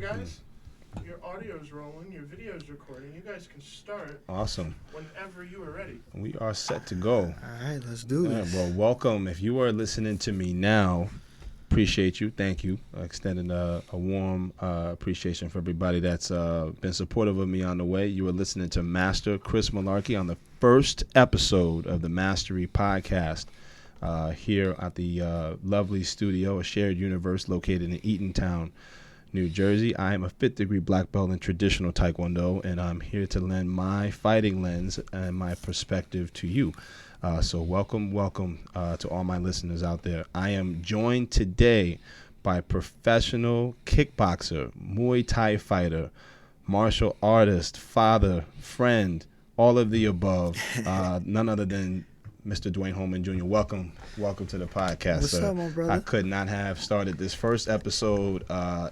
right, guys. Your audio's rolling, your video's recording. You guys can start. Awesome. Whenever you are ready. We are set to go. All right, let's do this. Well, welcome. If you are listening to me now, appreciate you. Thank you. Extending a warm appreciation for everybody that's been supportive of me on the way. You are listening to Master Chris Malarkey on the first episode of the Mastery Podcast here at the lovely studio, a shared universe located in Eatontown, New Jersey. I am a 5th degree black belt in traditional Taekwondo, and I'm here to lend my fighting lens and my perspective to you. So welcome to all my listeners out there. I am joined today by professional kickboxer, Muay Thai fighter, martial artist, father, friend, all of the above. None other than Mr. Dwayne Holman Jr. Welcome to the podcast. What's up, my brother? I could not have started this first episode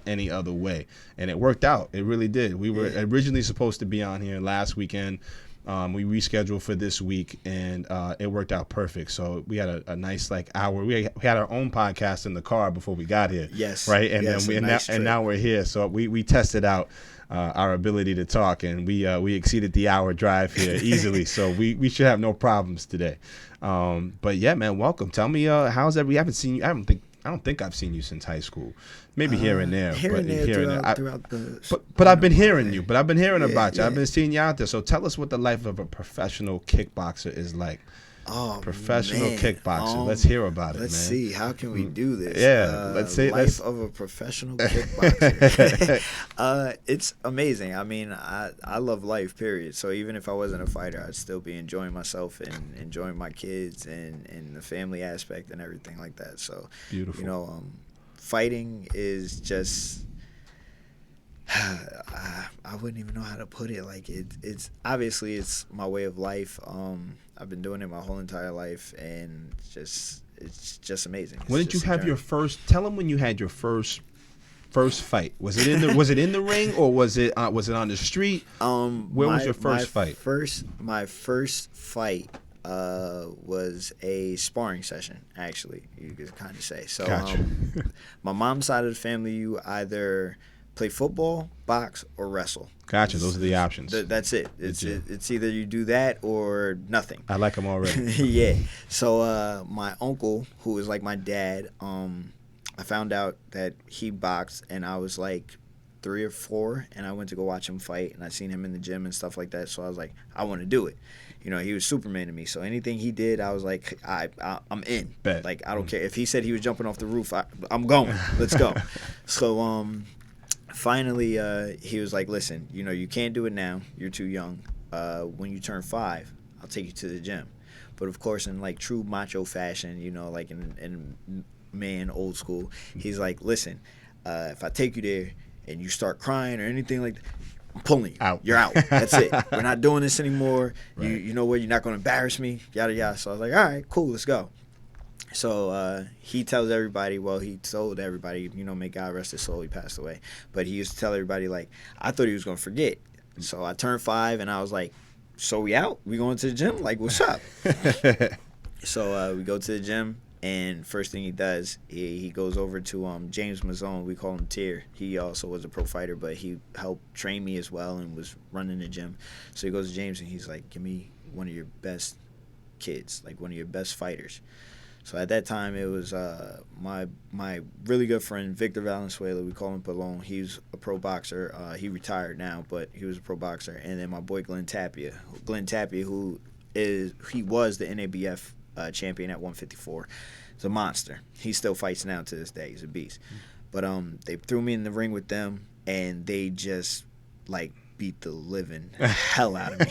any other way, and it worked out. It really did. We were originally supposed to be on here last weekend. We rescheduled for this week, and it worked out perfect. So we had a nice hour. We had our own podcast in the car before we got here. Yes. Right, and yes, then now we're here. So we tested out our ability to talk, and we exceeded the hour drive here easily. So we should have no problems today. But yeah, man, welcome. Tell me, how's we haven't seen you. I don't think I've seen you since high school. Maybe here and there. Throughout the. But I've been hearing you. But I've been hearing about you. Yeah. I've been seeing you out there. So tell us what the life of a professional kickboxer is like. Oh, professional man. kickboxer. Let's hear about it, Let's man. see. How can we do this? Yeah, let's see. Life of a professional kickboxer. It's amazing. I mean, I love life, period. So even if I wasn't a fighter, I'd still be enjoying myself and enjoying my kids and the family aspect and everything like that. So, beautiful. Fighting is just... I wouldn't even know how to put it. Like it's obviously it's my way of life. I've been doing it my whole entire life, and it's just amazing. When did you have your first? Tell them when you had your first fight. Was it in the ring, or was it on the street? Where was your first fight? My first fight was a sparring session. Actually, you could kind of say. So, gotcha. My mom's side of the family, you either play football, box, or wrestle. Gotcha. Those are the options. That's it. It's either you do that or nothing. I like them already. Yeah. So my uncle, who was like my dad, I found out that he boxed, and I was like 3 or 4, and I went to go watch him fight, and I seen him in the gym and stuff like that. So I was like, I want to do it. You know, he was Superman to me. So anything he did, I was like, I'm in. Bet. Like, I don't care. If he said he was jumping off the roof, I'm going. Let's go. So finally, he was like, listen, you know, you can't do it now. You're too young. When you turn 5, I'll take you to the gym. But, of course, in, like, true macho fashion, you know, like in man old school, he's like, listen, if I take you there and you start crying or anything like that, I'm pulling you. Out. You're out. That's it. We're not doing this anymore. Right. You know what? You're not going to embarrass me, yada, yada. So I was like, all right, cool, let's go. So he tells everybody, well, he told everybody, you know, may God rest his soul, he passed away. But he used to tell everybody, like, I thought he was going to forget. So I turned 5, and I was like, so we out? We going to the gym? Like, what's up? So we go to the gym, and first thing he does, he goes over to James Mazzone. We call him Tier. He also was a pro fighter, but he helped train me as well and was running the gym. So he goes to James, and he's like, give me one of your best kids, like one of your best fighters. So at that time, it was my really good friend, Victor Valenzuela. We call him Pelon. He's a pro boxer. He retired now, but he was a pro boxer. And then my boy Glenn Tapia. Who was the NABF champion at 154. He's a monster. He still fights now to this day. He's a beast. But they threw me in the ring with them, and they just, like, beat the living hell out of me.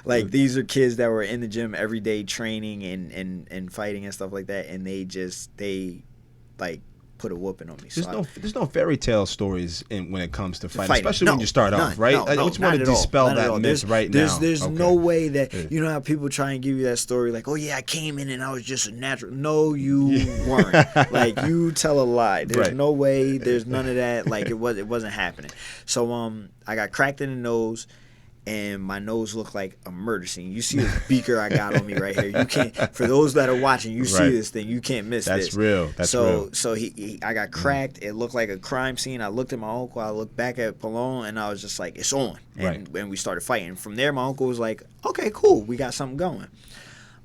like these are kids that were in the gym every day training and fighting and stuff like that, and they like put a whooping on me. There's no fairy tale stories when it comes to fighting, especially No, when you start none, off, right? No, I just want to not dispel at that all. myth right now. There's Okay. no way that, you know how people try and give you that story like, oh yeah, I came in and I was just a natural. No, you weren't. Like, you tell a lie. There's Right. no way. There's none of that. Like, it wasn't happening. So I got cracked in the nose, and my nose looked like a murder scene. You see this beaker I got on me right here. You can't. For those that are watching, you see this thing. You can't miss this. That's real. That's real. So I got cracked. It looked like a crime scene. I looked at my uncle. I looked back at Palone, and I was just like, it's on. And we started fighting. From there, my uncle was like, okay, cool. We got something going.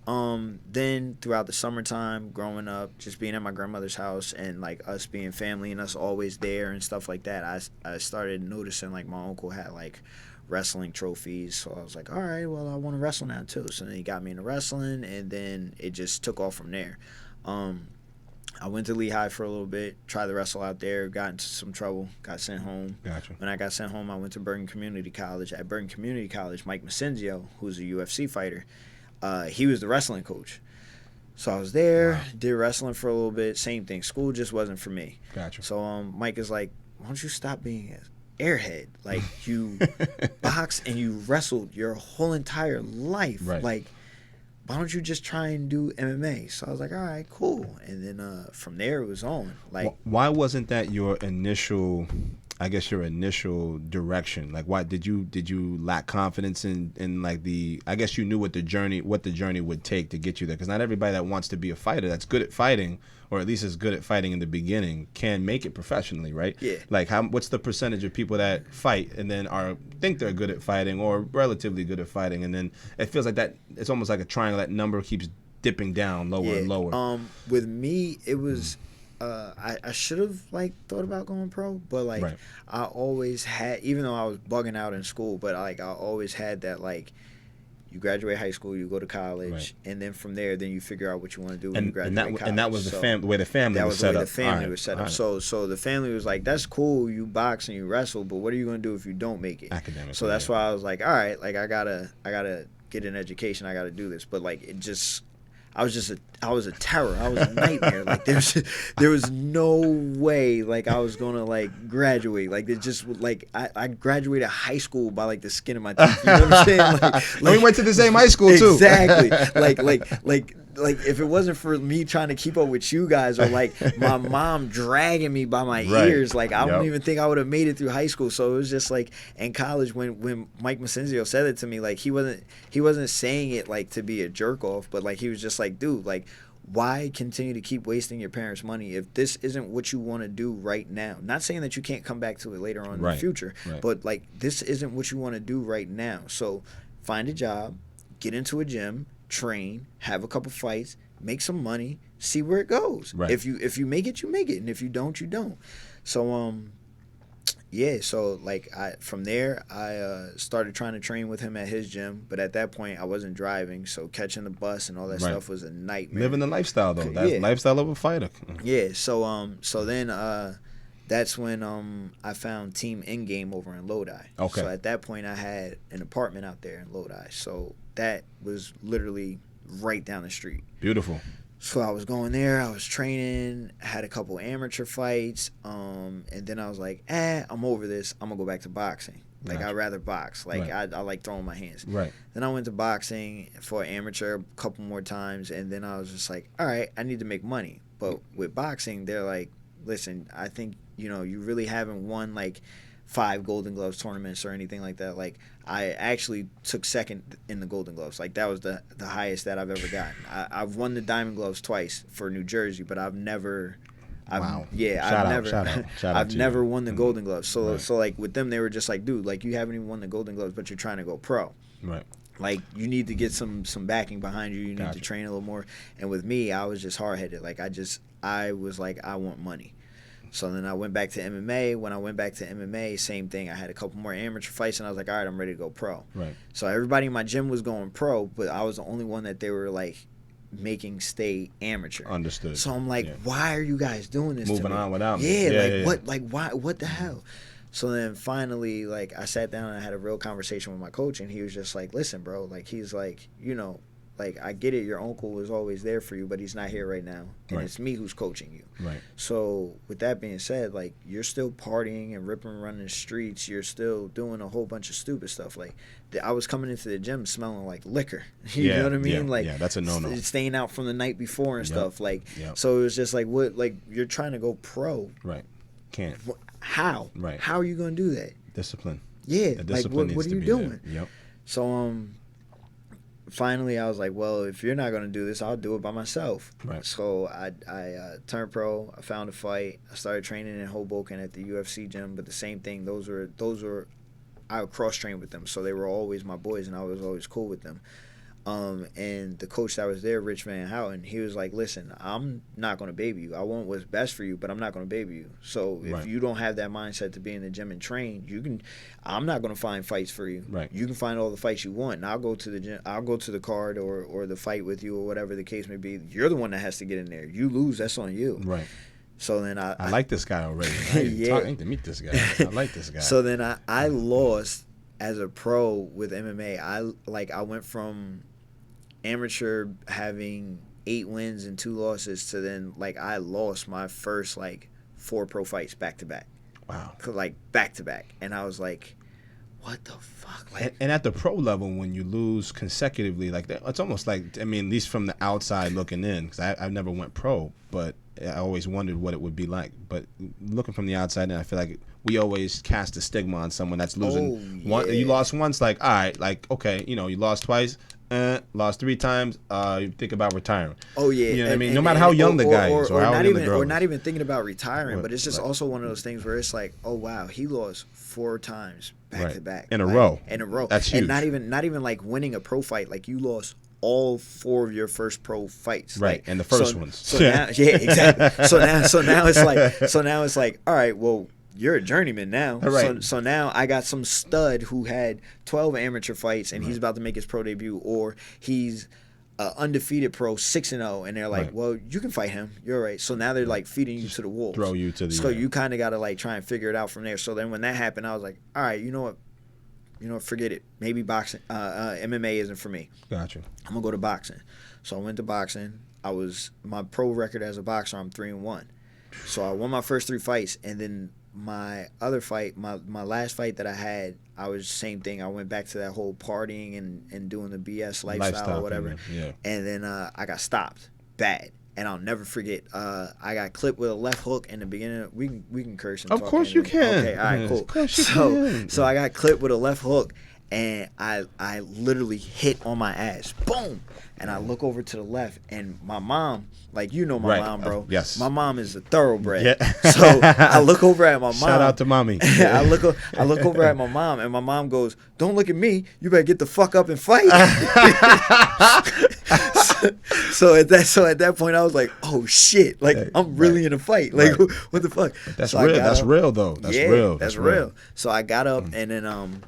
Then throughout the summertime, growing up, just being at my grandmother's house and like us being family and us always there and stuff like that, I started noticing like my uncle had like wrestling trophies. So I was like, all right, well, I want to wrestle now too. So then he got me into wrestling, and then it just took off from there. I went to Lehigh for a little bit, tried to wrestle out there, got into some trouble, got sent home. Gotcha. When I got sent home, I went to Bergen Community College. At Bergen Community College, Mike Macenzio, who's a UFC fighter, he was the wrestling coach. So I was there, did wrestling for a little bit, same thing. School just wasn't for me. Gotcha. So Mike is like, why don't you stop being an airhead? Like, you boxed and you wrestled your whole entire life. Right. Like, why don't you just try and do MMA? So I was like, all right, cool. And then from there it was on. Like, why wasn't that your initial, I guess, your initial direction? Like, why did you lack confidence in like the, I guess you knew what the journey would take to get you there, because not everybody that wants to be a fighter that's good at fighting, or at least is good at fighting in the beginning, can make it professionally, right? Yeah. Like, what's the percentage of people that fight and then think they're good at fighting or relatively good at fighting, and then it feels like that, it's almost like a triangle, that number keeps dipping down lower and lower. With me, it was, I should have like thought about going pro, but like I always had, even though I was bugging out in school, but like I always had that, like, you graduate high school, you go to college, and then from there, then you figure out what you want to do when you graduate college. And that was the way the family was set up. That was the way the family was set up. So the family was like, that's cool, you box and you wrestle, but what are you going to do if you don't make it? Academically. So that's why I was like, all right, like I gotta get an education, I gotta do this. But like, it just, I was a terror. I was a nightmare. Like, there was no way like I was gonna like graduate. Like, it just, like, I graduated high school by like the skin of my teeth. You know what I'm saying? Like, we went to the same high school too. Exactly. Like if it wasn't for me trying to keep up with you guys, or like my mom dragging me by my ears, like I don't even think I would have made it through high school. So it was just like in college when Mike Macenzio said it to me, like he wasn't saying it like to be a jerk off, but like he was just like, dude, like, why continue to keep wasting your parents' money if this isn't what you want to do right now? Not saying that you can't come back to it later on in the future, but like, this isn't what you want to do right now. So find a job, get into a gym, train, have a couple fights, make some money, see where it goes. Right. If you make it, you make it, and if you don't, you don't. So so like from there I started trying to train with him at his gym, but at that point I wasn't driving, so catching the bus and all that stuff was a nightmare. Living the lifestyle though, that's lifestyle of a fighter. Yeah. So then that's when I found Team Endgame over in Lodi. Okay. So at that point I had an apartment out there in Lodi, so that was literally right down the street. Beautiful. So I was going there, I was training, had a couple amateur fights, and then I was like, I'm over this, I'm gonna go back to boxing. Like, I'd rather box. Like, I like throwing my hands. Right. Then I went to boxing for amateur a couple more times, and then I was just like, all right, I need to make money. But with boxing, they're like, listen, I think, you really haven't won like 5 Golden Gloves tournaments or anything like that. Like, I actually took second in the Golden Gloves. Like, that was the highest that I've ever gotten. I've won the Diamond Gloves twice for New Jersey, but I've never. Wow. I've never won the Golden Gloves. So like with them, they were just like, dude, like, you haven't even won the Golden Gloves, but you're trying to go pro. Right. Like, you need to get some backing behind you. You need to train a little more. And with me, I was just hard headed. Like, I was like, I want money. So then I went back to MMA. When I went back to MMA, same thing. I had a couple more amateur fights, and I was like, all right, I'm ready to go pro. Right. So everybody in my gym was going pro, but I was the only one that they were like making stay amateur. Understood. So I'm like, why are you guys doing this? Moving to me? on without me. What? Like, why? What the hell? So then finally, like, I sat down and I had a real conversation with my coach, and he was just like, listen, bro, like, he's like, like, I get it, your uncle was always there for you, but he's not here right now, and it's me who's coaching you. Right. So with that being said, like, you're still partying and ripping and running the streets, you're still doing a whole bunch of stupid stuff. Like, I was coming into the gym smelling like liquor. You know what I mean? Like, that's a no-no. Staying out from the night before and stuff. Like, so it was just like, what? Like, you're trying to go pro. Right. Can't. How? Right. How are you going to do that? Discipline. Yeah, The like discipline what needs are to you be doing? there. Yep. So finally I was like, well, if you're not gonna do this, I'll do it by myself. Right. So I turned pro. I found a fight. I started training in Hoboken at the UFC gym. But the same thing. Those were I would cross train with them, so they were always my boys, and I was always cool with them. And the coach that was there, Rich Van Houten, he was like, listen, I'm not going to baby you. I want what's best for you, but I'm not going to baby you. So if you don't have that mindset to be in the gym and train, I'm not going to find fights for you. Right. You can find all the fights you want, and I'll go to the gym, I'll go to the card or the fight with you or whatever the case may be. You're the one that has to get in there. You lose, that's on you. Right. So then I like this guy already. I need to meet this guy. I like this guy. So then I lost as a pro with MMA. I went from amateur having 8 wins and 2 losses to then I lost my first 4 pro fights back to back. Wow. Back to back, and I was like, what the fuck? And at the pro level, when you lose consecutively like that, it's almost like, I mean, at least from the outside looking in, because I never went pro, but I always wondered what it would be like. But looking from the outside in, I feel like we always cast a stigma on someone that's losing. One, you lost once, all right, okay, you lost twice, lost 3 times, you think about retiring. Oh yeah, you know what I mean. No matter how young the guy is, or how young the girl is. Or not even thinking about retiring, but it's just also one of those things where it's like, oh wow, he lost 4 times back to back in a row. That's huge. And not even winning a pro fight, you lost all 4 of your first pro fights, right? And the first ones. So now, yeah, exactly. So now it's like, all right, well, you're a journeyman now. Right. So now I got some stud who had 12 amateur fights and he's about to make his pro debut, or he's undefeated pro 6-0, and they're like, well, you can fight him. You're right. So now they're feeding you to the wolves. Throw you to the. So you kind of got to try and figure it out from there. So then when that happened, I was like, all right, you know what, forget it. Maybe boxing, MMA isn't for me. Gotcha. I'm gonna go to boxing. So I went to boxing. My pro record as a boxer, I'm 3-1. So I won my first 3 fights, and then my other fight, my last fight that I had, I was same thing. I went back to that whole partying and doing the BS lifestyle or whatever. Yeah. And then I got stopped bad. And I'll never forget. I got clipped with a left hook in the beginning. We can curse. And of talk course you can. Okay, all right, cool. Of course you can. So I got clipped with a left hook, and I literally hit on my ass. Boom. And I look over to the left, and my mom, my mom, bro. Yes. My mom is a thoroughbred. Yeah. So I look over at my mom. Shout out to mommy. I look over at my mom, and my mom goes, "Don't look at me. You better get the fuck up and fight." So at that point, I was like, "Oh shit! I'm really in a fight. What the fuck?" That's real. That's real though. That's real. That's real. So I got up, and then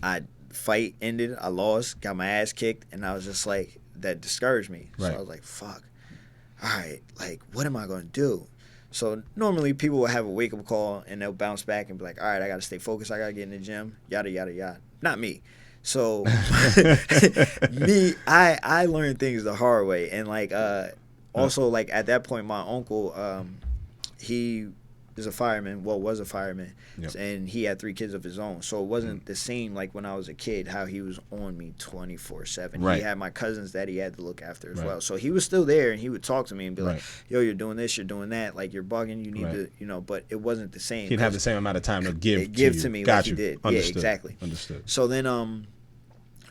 I fight ended. I lost, got my ass kicked, and I was just like, that discouraged me. So I was like, fuck. All right, what am I gonna do? So normally people will have a wake up call and they'll bounce back and be like, all right, I gotta stay focused. I gotta get in the gym. Yada yada yada. Not me. So I learned things the hard way, and also at that point, my uncle, he is a fireman. Well, was a fireman, and he had 3 kids of his own. So it wasn't the same when I was a kid, how he was on me 24/7. Right. He had my cousins that he had to look after as well. So he was still there, and he would talk to me and be like, "Yo, you're doing this, you're doing that. You're bugging. You need to, But it wasn't the same. He'd have the same amount of time to give to me Got like you. he did. Understood. Yeah, exactly. Understood. So then,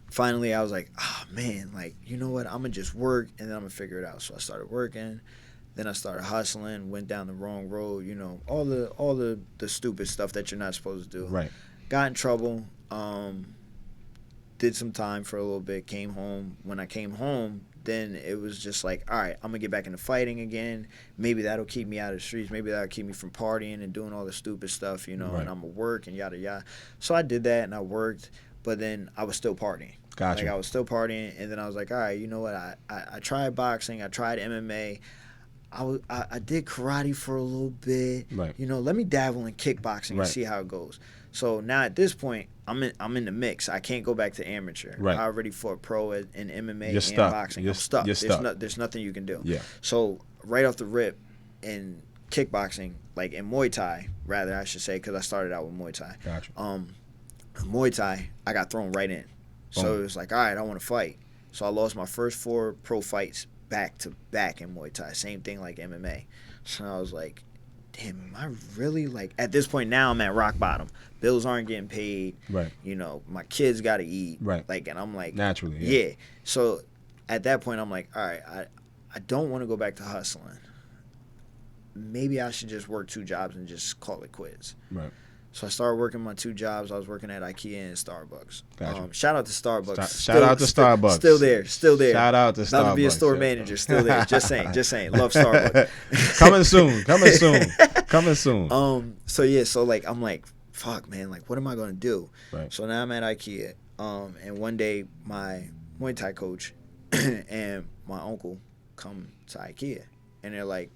finally, I was like, oh man, you know what? I'm gonna just work, and then I'm gonna figure it out. So I started working. Then I started hustling, went down the wrong road, all the stupid stuff that you're not supposed to do. Right. Got in trouble, did some time for a little bit, came home. When I came home, then it was just like, all right, I'm going to get back into fighting again. Maybe that'll keep me out of the streets. Maybe that'll keep me from partying and doing all the stupid stuff, and I'm going to work and yada, yada. So I did that, and I worked, but then I was still partying. Gotcha. I was still partying, and then I was like, all right, you know what? I tried boxing. I tried MMA. I did karate for a little bit. Right. Let me dabble in kickboxing and see how it goes. So now at this point, I'm in the mix. I can't go back to amateur. Right. I already fought pro in MMA You're and stuck. boxing. I'm stuck. stuck. There's nothing you can do. Yeah. So right off the rip, in kickboxing, in Muay Thai, rather I should say, because I started out with Muay Thai. Gotcha. Muay Thai, I got thrown right in. So it was like, all right, I want to fight. So I lost my first 4 pro fights back to back in Muay Thai. Same thing like MMA. So I was like, damn, am I really like at this point now I'm at rock bottom. Bills aren't getting paid. Right. You know, my kids got to eat. Right. Like, and I'm like, naturally. Yeah. So at that point, I'm like, all right, I don't want to go back to hustling. Maybe I should just work 2 jobs and just call it quits. Right. So I started working my 2 jobs. I was working at IKEA and Starbucks. Gotcha. Shout out to Starbucks. Shout out to Starbucks. Still there. Shout out to Starbucks. About to be a store manager. Still there. Just saying. Love Starbucks. Coming soon. So yeah. So like I'm like, fuck, man. Like, what am I gonna do? Right. So now I'm at IKEA. And one day my Muay Thai coach and my uncle come to IKEA, and they're like,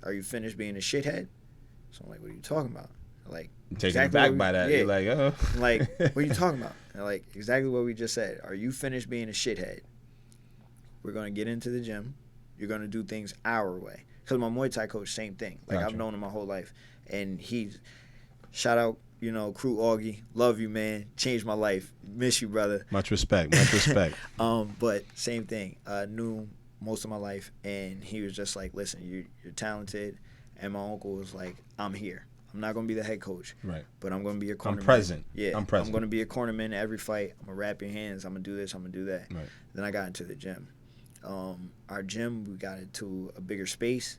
"Are you finished being a shithead?" So I'm like, "What are you talking about?" Like, taken aback by that. Yeah. You're like, oh. Like, what are you talking about? And like, exactly what we just said. Are you finished being a shithead? We're going to get into the gym. You're going to do things our way. Because my Muay Thai coach, same thing. Like, Gotcha. I've known him my whole life. And shout out, you know, Crew Augie. Love you, man. Changed my life. Miss you, brother. Much respect. But same thing. Knew most of my life. And he was just like, listen, you're talented. And my uncle was like, I'm here. I'm not going to be the head coach. Right. But I'm going to be a cornerman. I'm present. Yeah. I'm present. I'm going to be a cornerman every fight. I'm going to wrap your hands. I'm going to do this. I'm going to do that. Right. Then I got into the gym. Our gym, we got into a bigger space.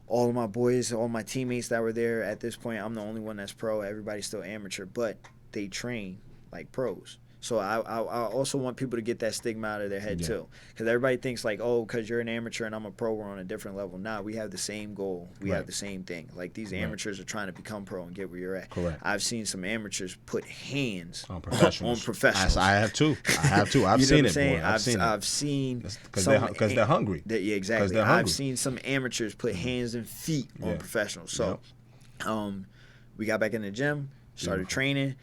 All of my boys, all my teammates that were there at this point, I'm the only one that's pro. Everybody's still amateur, but they train like pros. So I also want people to get that stigma out of their head too, because everybody thinks like, oh, because you're an amateur and I'm a pro, we're on a different level. Nah, we have the same goal. We have the same thing. Like these amateurs are trying to become pro and get where you're at. Correct. I've seen some amateurs put hands on professionals. I have too. I've seen it, boy. I've seen because they're hungry. Yeah, exactly. They're hungry. I've seen some amateurs put hands and feet on professionals. So, we got back in the gym, started training.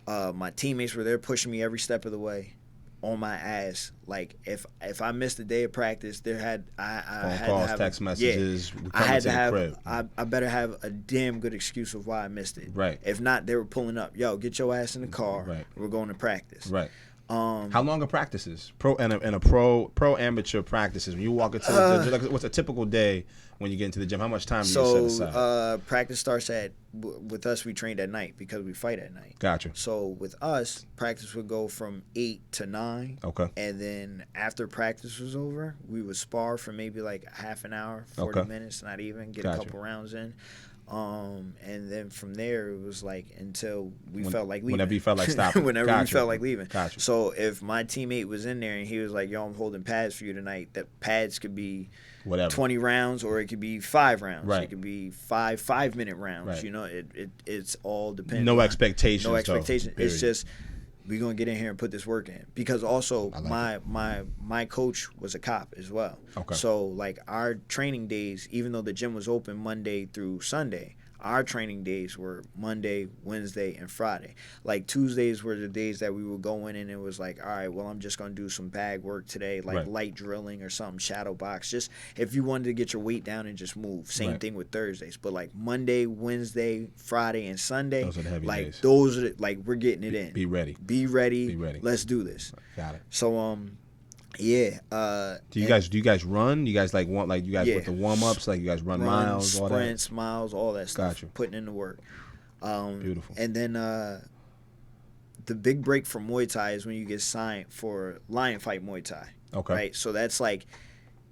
My teammates were there pushing me every step of the way, on my ass. Like if I missed a day of practice, I had calls, to have text messages. I had to have. Crib. I better have a damn good excuse of why I missed it. Right. If not, they were pulling up. Yo, get your ass in the car. Right. We're going to practice. Right. How long are practices? Pro amateur practices. When you walk into what's a typical day when you get into the gym? How much time do you set aside? Practice starts with us. We trained at night because we fight at night. Gotcha. So with us, practice would go from 8 to 9. Okay. And then after practice was over, we would spar for maybe like half an hour, 40 minutes, not even, get a couple rounds in. And then from there it was like until we felt like leaving. Whenever you felt like stopping. Whenever we felt like leaving. Gotcha. So if my teammate was in there and he was like, yo, I'm holding pads for you tonight, that pads could be whatever 20 rounds or it could be 5 rounds. Right. It could be 5-minute rounds. Right. You know, it's all dependent. No expectations. No expectation. Though, it's just we're gonna get in here and put this work in. Because also my coach was a cop as well. Okay. So like our training days, even though the gym was open Monday through Sunday, our training days were Monday, Wednesday, and Friday. Like Tuesdays were the days that we would go in and it was like, all right, well, I'm just going to do some bag work today, like light drilling or something, shadow box. Just if you wanted to get your weight down and just move. Same thing with Thursdays. But like Monday, Wednesday, Friday, and Sunday, those are the heavy days. Those are we're getting it in. Be ready. Be ready. Let's do this. Got it. So yeah. Do you guys run? You guys with the warm ups? Like you guys run miles, all that? Sprints, miles, all that stuff. Gotcha. Putting in the work. Beautiful. And then the big break for Muay Thai is when you get signed for Lion Fight Muay Thai. Okay. Right? So that's like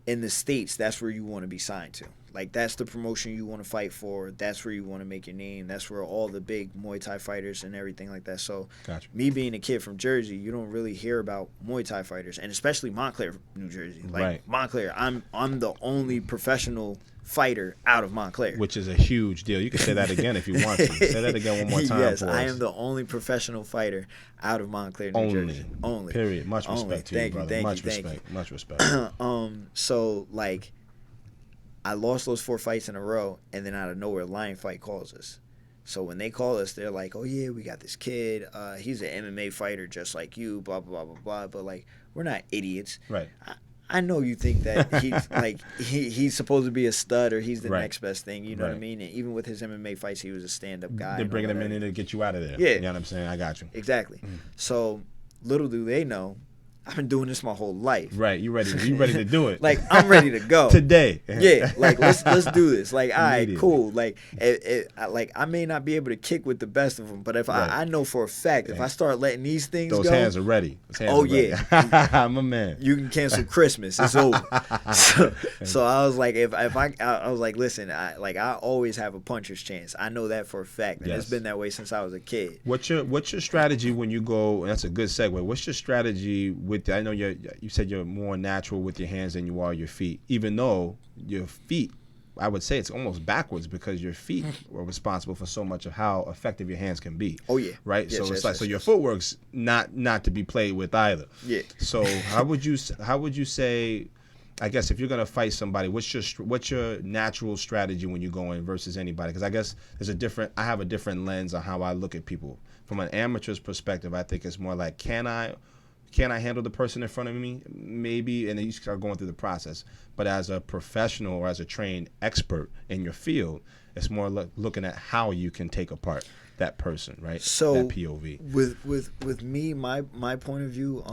in the States, that's where you want to be signed to. Like that's the promotion you want to fight for. That's where you want to make your name. That's where all the big Muay Thai fighters and everything like that. So gotcha. Me being a kid from Jersey, you don't really hear about Muay Thai fighters, and especially Montclair, New Jersey. Like Montclair, I'm the only professional fighter out of Montclair, which is a huge deal. You can say that again if you want to. Say that again one more time. Yes, for I us. am the only professional fighter out of Montclair, New Jersey. Only. Period. Much respect to you, brother. Much respect. So like, I lost those 4 fights in a row, and then out of nowhere, Lion Fight calls us. So when they call us, they're like, "Oh yeah, we got this kid. He's an MMA fighter just like you." Blah blah blah blah blah. But like, we're not idiots. Right. I know you think that he's like he's supposed to be a stud or he's the next best thing. You know what I mean? And even with his MMA fights, he was a stand-up guy. They're bringing him in to get you out of there. Yeah. You know what I'm saying? I got you. Exactly. So little do they know, I've been doing this my whole life. Right, you ready to do it. Like, I'm ready to go. Today. Yeah, like, let's do this. Like, all right, Immediately. cool. Like, I may not be able to kick with the best of them, but if Right. I know for a fact, if I start letting these things Those go, hands are ready. Those hands Oh, are ready. yeah. I'm a man. you can cancel Christmas. It's over. So I was like, if I was like, listen, I always have a puncher's chance. I know that for a fact, and Yes. it's been that way since I was a kid. What's your strategy when you go? And that's a good segue. What's your strategy with? I know you said you're more natural with your hands than you are your feet. Even though your feet, I would say it's almost backwards because your feet are responsible for so much of how effective your hands can be. Oh yeah, Right. Yes, So yes, it's like yes, so your yes. footwork's not to be played with either. Yeah. So how would you say? I guess if you're gonna fight somebody, what's your natural strategy when you go in versus anybody? Because I guess I have a different lens on how I look at people. From an amateur's perspective, I think it's more like, can I handle the person in front of me? Maybe, and then you start going through the process. But as a professional or as a trained expert in your field, it's more looking at how you can take apart that person, right? So that POV. With me, my point of view,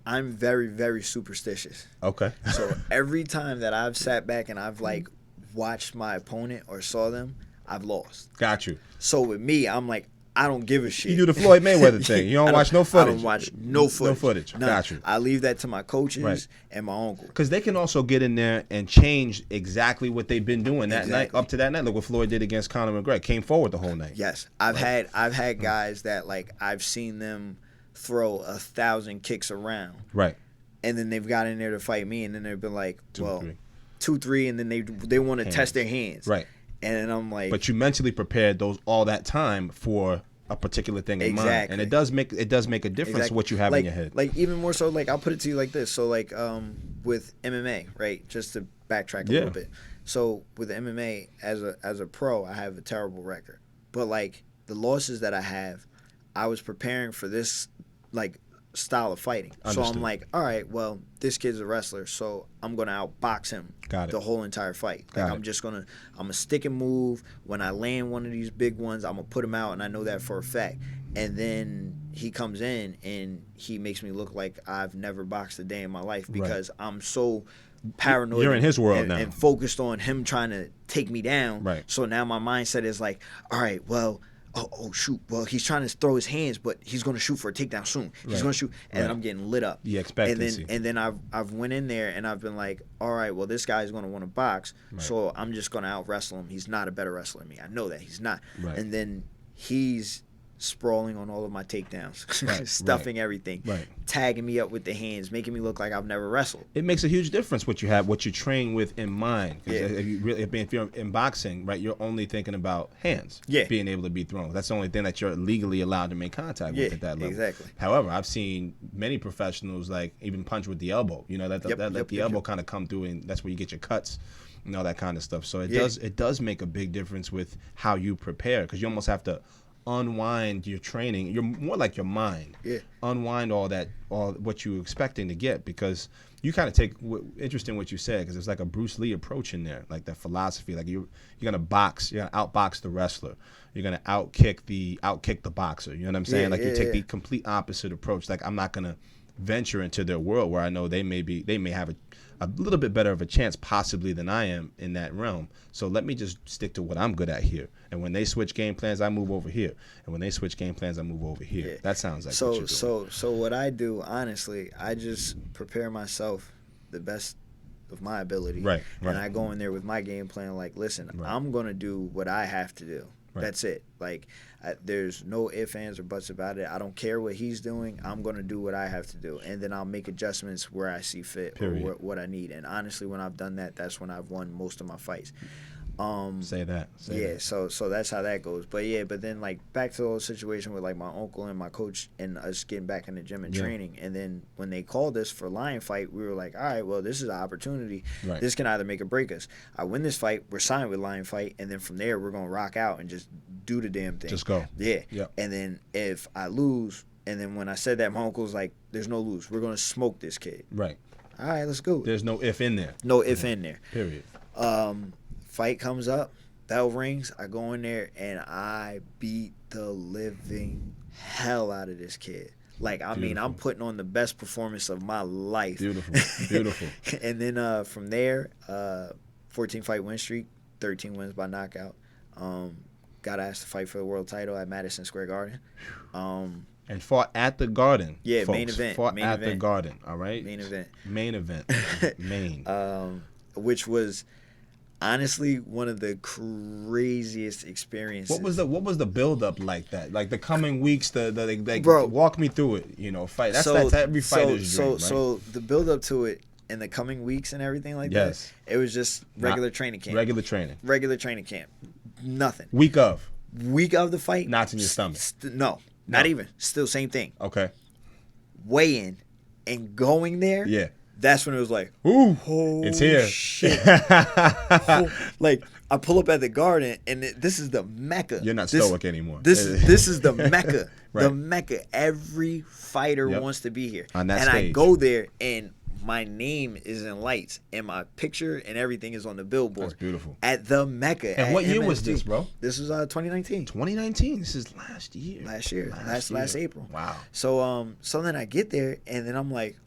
I'm very, very superstitious. Okay. So every time that I've sat back and I've like watched my opponent or saw them, I've lost. Got you. So with me, I'm like, I don't give a shit. You do the Floyd Mayweather thing. You don't watch no footage. I don't watch no footage. No footage. None. Got you. I leave that to my coaches Right. and my uncle. Because they can also get in there and change exactly what they've been doing that night, Exactly. up to that night. Look what Floyd did against Conor McGregor. Came forward the whole night. Yes, I've had guys that like I've seen them throw 1,000 kicks around, Right. and then they've got in there to fight me, and then they've been like, 2-3. 2-3, and then they want to Hands. test their hands, Right. And then I'm like, But you mentally prepared all that time for a particular thing in mind, Exactly. and it does make a difference Exactly. what you have like, in your head. Like even more so, like I'll put it to you like this. So like with MMA, right? Just to backtrack a little bit. So with MMA, as a pro, I have a terrible record. But like the losses that I have, I was preparing for this like style of fighting. So Understood. I'm like, all right, well, this kid's a wrestler, so I'm gonna outbox him Got it. the whole entire fight. Got Like it. I'm gonna stick and move. When I land one of these big ones, I'm gonna put him out, and I know that for a fact. And then he comes in and he makes me look like I've never boxed a day in my life because I'm so paranoid. You're in his world and, now. and focused on him trying to take me down. Right. So now my mindset is like, all right, well, oh shoot, well he's trying to throw his hands, but he's gonna shoot for a takedown soon. He's Right. gonna shoot, and Right. I'm getting lit up. The expectancy. And then I've went in there and I've been like, all right, well this guy's gonna want to box, Right. so I'm just gonna out wrestle him. He's not a better wrestler than me. I know that he's not. Right. And then he's sprawling on all of my takedowns, Right, stuffing everything, Right. tagging me up with the hands, making me look like I've never wrestled. It makes a huge difference what you train with in mind. 'Cause Yeah. if you're in boxing, right, you're only thinking about hands, Yeah. being able to be thrown. That's the only thing that you're legally allowed to make contact with Yeah, at that level. exactly. However, I've seen many professionals like even punch with the elbow. You know, let the elbow kind of come through, and that's where you get your cuts and all that kind of stuff. So it does make a big difference with how you prepare, because you almost have to unwind your training. You're more like your mind. Yeah. Unwind all what you were expecting to get, because you kind of take interesting what you said, because it's like a Bruce Lee approach in there, like that philosophy. Like you're gonna outbox the wrestler. You're gonna outkick the boxer. You know what I'm saying? Yeah, like you take the yeah. complete opposite approach. Like I'm not gonna venture into their world where I know they may have a little bit better of a chance possibly than I am in that realm. So let me just stick to what I'm good at here. And when they switch game plans, I move over here. And when they switch game plans, I move over here. Yeah. That sounds like what you're doing. So what I do, honestly, I just prepare myself the best of my ability. Right. And I go in there with my game plan like, listen, Right. I'm going to do what I have to do. Right. That's it. Like, there's no ifs, ands, or buts about it. I don't care what he's doing. I'm going to do what I have to do. And then I'll make adjustments where I see fit Period. or what I need. And honestly, when I've done that, that's when I've won most of my fights. Say that. So that's how that goes. But then like back to the whole situation with like my uncle and my coach and us getting back in the gym and training. And then when they called us for lion fight, we were like, all right, well, this is an opportunity. Right. This can either make or break us. I win this fight, we're signed with lion fight, and then from there we're gonna rock out and just do the damn thing. Just go. Yeah. Yep. And then if I lose, and then when I said that, my uncle's like, there's no lose. We're gonna smoke this kid. Right. All right, let's go. There's no if in there. No if in there. Period. Fight comes up, bell rings, I go in there and I beat the living hell out of this kid. Like, I mean, I'm putting on the best performance of my life. Beautiful. And then from there, 14-fight win streak, 13 wins by knockout. Got asked to fight for the world title at Madison Square Garden. And fought at the Garden. Yeah, folks. main event. Fought main at event. the Garden. All right. Main event. Main event. Main. Which was honestly one of the craziest experiences. What was the build up like that? Like the coming weeks, the Bro, walk me through it. You know, fight. That's every fighter's dream, right? So the build up to it in the coming weeks and everything like that. It was just regular training camp. Regular training camp. Nothing. Week of the fight. Knots in your stomach. No, not even. Still same thing. Okay. Weigh in and going there. Yeah. That's when it was like, ooh, oh, it's here. Shit. Like, I pull up at the Garden, and this is the Mecca. You're not stoic anymore. This is the Mecca. Right. The Mecca. Every fighter wants to be here. On that and stage. I go there, and my name is in lights, and my picture and everything is on the billboard. That's beautiful. At the Mecca. And at what year MSG. was this, bro? This was 2019. 2019. This is last year. Last April. Wow. So then I get there, and then I'm like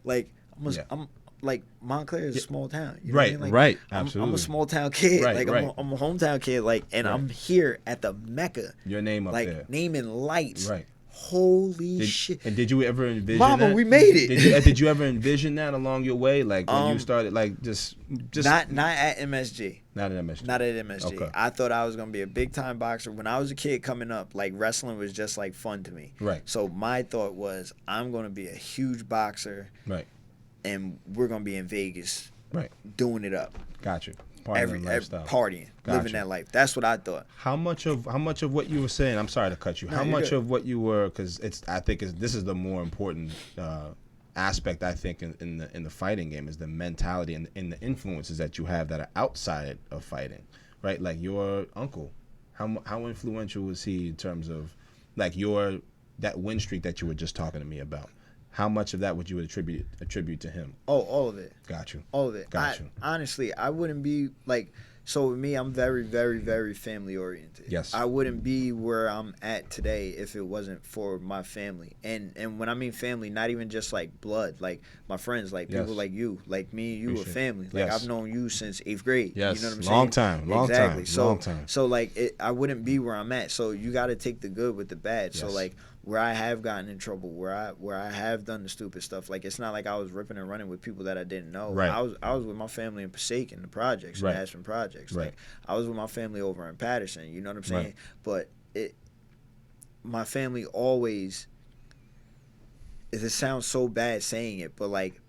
I'm like Montclair is a small town. You know what I mean? Like, right. I'm Absolutely. a small town kid. Right, like right. I'm a hometown kid. Like, and I'm here at the Mecca. Your name up there. Like, name in lights. Right. Holy shit. And did you ever envision Mama, that? we made it. Did you ever envision that along your way? Like when you started, like just not at MSG. Not at MSG. Not at MSG. Okay. I thought I was gonna be a big time boxer. When I was a kid coming up, like wrestling was just like fun to me. Right. So my thought was I'm gonna be a huge boxer. Right. And we're gonna be in Vegas. Right. Doing it up. Got you. Partying, living that life. That's what I thought. How much of what you were saying? I'm sorry to cut you. No, how much good. of what you were? Because this is the more important aspect I think in the fighting game is the mentality and the influences that you have that are outside of fighting, right? Like your uncle, how influential was he in terms of like that win streak that you were just talking to me about? How much of that would you attribute to him? Oh, all of it. Got you. All of it. Got you. Honestly, I wouldn't be like. So with me, I'm very, very, very family oriented. Yes. I wouldn't be where I'm at today if it wasn't for my family. And when I mean family, not even just like blood, like my friends, like people like you, like me, you are family. Like I've known you since 8th grade. Yes. You know what I'm Long saying? time. Exactly. Long time. So like I wouldn't be where I'm at. So you got to take the good with the bad. Yes. So like where I have gotten in trouble, where I have done the stupid stuff, like it's not like I was ripping and running with people that I didn't know. Right. I was with my family in Passaic in the projects, in the Aspen projects. Right. Like I was with my family over in Patterson. You know what I'm saying? Right. But my family always. It sounds so bad saying it, but like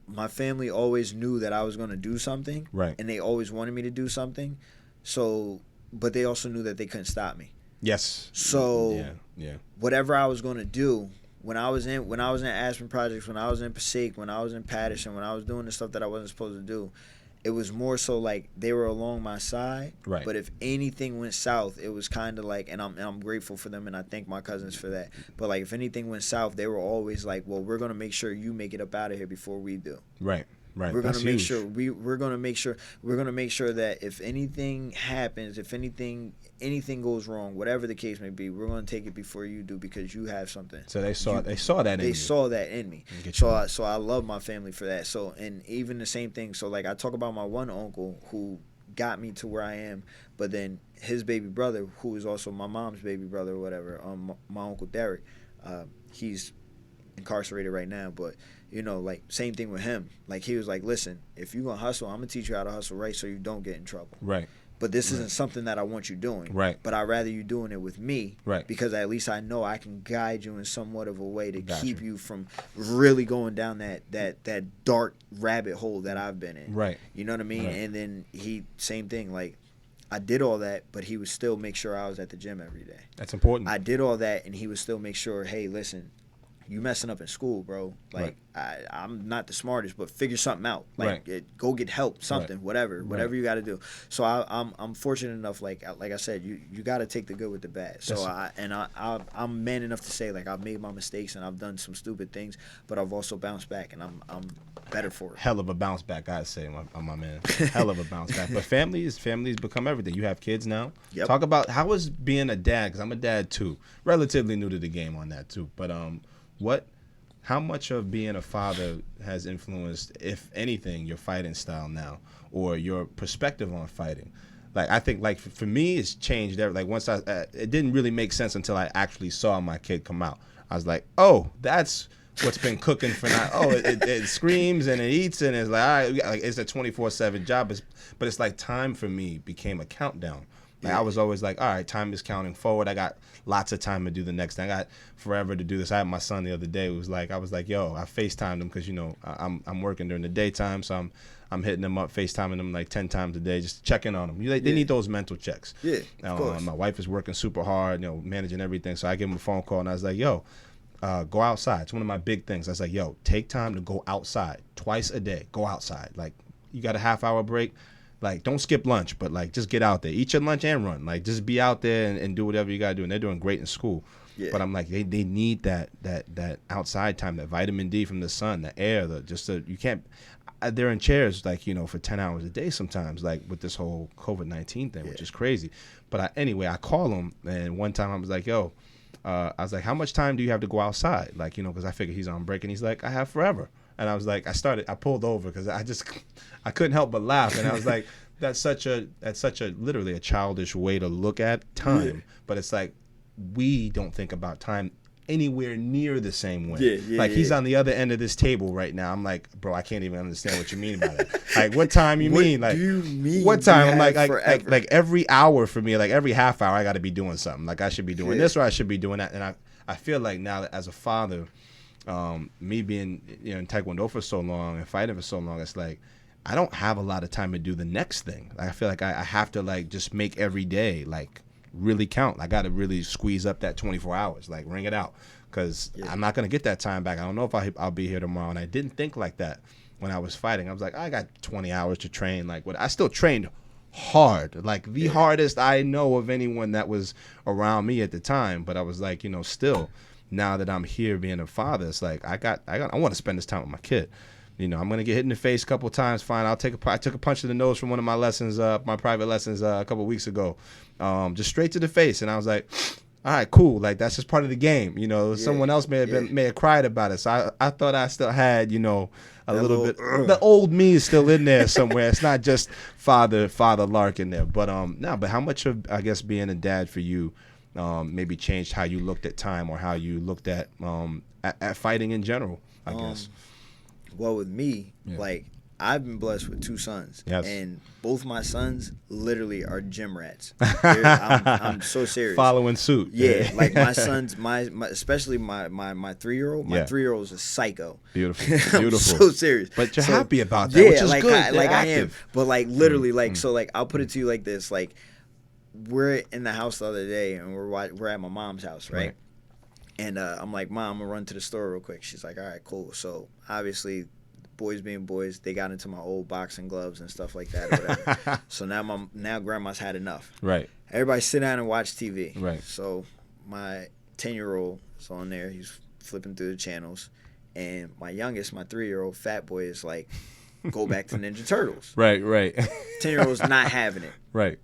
my family always knew that I was going to do something, right? And they always wanted me to do something. So, but they also knew that they couldn't stop me. Yes. So yeah. Whatever I was going to do when I was in Aspen projects, when I was in Passaic, when I was in Patterson, when I was doing the stuff that I wasn't supposed to do, it was more so like they were along my side. Right. But if anything went south, it was kind of like, and I'm grateful for them, and I thank my cousins for that. But like if anything went south, they were always like, well, we're gonna make sure you make it up out of here before we do. Right. Right. We're That's gonna make huge. sure we're gonna make sure that if anything happens, if anything goes wrong, whatever the case may be, we're gonna take it before you do because you have something. So they saw that in me. So I love my family for that. So and even the same thing. So like I talk about my one uncle who got me to where I am, but then his baby brother, who is also my mom's baby brother or whatever, my uncle Derek, he's incarcerated right now, but you know, like same thing with him. Like he was like, listen, if you're gonna hustle, I'm gonna teach you how to hustle right so you don't get in trouble. Right. But this isn't something that I want you doing. Right. But I'd rather you doing it with me. Right. Because at least I know I can guide you in somewhat of a way to keep you from really going down that dark rabbit hole that I've been in. Right. You know what I mean? Right. And then same thing, like I did all that, but he would still make sure I was at the gym every day. That's important. I did all that, and he would still make sure, hey, listen, you messing up in school, bro. Like, I'm not the smartest, but figure something out. Like, go get help, something, whatever you got to do. So I'm fortunate enough, like I said, you got to take the good with the bad. So I'm man enough to say, like, I've made my mistakes and I've done some stupid things, but I've also bounced back, and I'm better for it. Hell of a bounce back, I'd say, my man. Hell of a bounce back. But families become everything. You have kids now. Yep. Talk about how was being a dad, because I'm a dad too. Relatively new to the game on that too. But how much of being a father has influenced, if anything, your fighting style now, or your perspective on fighting? Like, I think, like, for me, it's changed. Like, once it didn't really make sense until I actually saw my kid come out. I was like, oh, that's what's been cooking for now. Oh, it screams and it eats, and it's like, all right, like, it's a 24/7 job. But it's like time for me became a countdown. Like, I was always like, all right, time is counting forward. I got lots of time to do the next thing. I got forever to do this. I had my son the other day. I was like, yo, I FaceTimed him because, you know, I'm working during the daytime, so I'm hitting him up, FaceTiming him like 10 times a day, just checking on them. They need those mental checks. Yeah, of course. My wife is working super hard, you know, managing everything. So I give him a phone call, and I was like, yo, go outside. It's one of my big things. I was like, yo, take time to go outside twice a day. Go outside. Like, you got a half-hour break. Like, don't skip lunch, but, like, just get out there. Eat your lunch and run. Like, just be out there and do whatever you got to do. And they're doing great in school. Yeah. But I'm like, they need that outside time, that vitamin D from the sun, the air, you can't. They're in chairs, like, you know, for 10 hours a day sometimes, like, with this whole COVID-19 thing, which is crazy. But anyway, I call them, and one time I was like, yo, I was like, how much time do you have to go outside? Like, you know, because I figured he's on break, and he's like, I have forever. And I was like, I pulled over because I couldn't help but laugh. And I was like, that's such a literally a childish way to look at time. Yeah. But it's like, we don't think about time anywhere near the same way. He's on the other end of this table right now. I'm like, bro, I can't even understand what you mean by that. Like, what time you mean? Like, do you mean? What time? I'm like every hour for me, like every half hour, I got to be doing something. Like, I should be doing this or I should be doing that. And I feel like now that as a father, me being, you know, in Taekwondo for so long and fighting for so long, it's like I don't have a lot of time to do the next thing. Like, I feel like I have to, like, just make every day, like, really count. I got to really squeeze up that 24 hours, like, ring it out, because I'm not going to get that time back. I don't know if I'll be here tomorrow. And I didn't think like that when I was fighting. I was like, I got 20 hours to train. Like, I still trained hard, like the hardest I know of anyone that was around me at the time. But I was like, you know, still, now that I'm here being a father, it's like I want to spend this time with my kid. You know, I'm gonna get hit in the face a couple of times. Fine, I took a punch to the nose from one of my lessons, my private lessons a couple of weeks ago, just straight to the face, and I was like, all right, cool. Like, that's just part of the game. You know, someone else may have cried about it. So I thought I still had, you know, a little bit. The old me is still in there somewhere. It's not just Father Lark in there. But but how much of, I guess, being a dad for you maybe changed how you looked at time or how you looked at fighting in general, I guess. Well, with me, like, I've been blessed with 2 sons, and both my sons literally are gym rats. I'm so serious. Following suit. Yeah, like my sons, my especially my 3-year-old. My 3-year-old is a psycho. Beautiful. I'm so serious. But you're happy about that, which is like good. I am. But, like, literally, like, so, like, I'll put it to you like this. Like, we're in the house the other day, and we're at my mom's house, right? And I'm like, Mom, I'm gonna run to the store real quick. She's like, all right, cool. So obviously, boys being boys, they got into my old boxing gloves and stuff like that or whatever. So now grandma's had enough. Right. Everybody sit down and watch TV. Right. So my 10-year-old is on there. He's flipping through the channels. And my youngest, my 3-year-old fat boy, is like, go back to Ninja Turtles. Right. 10-year-old's not having it. Right.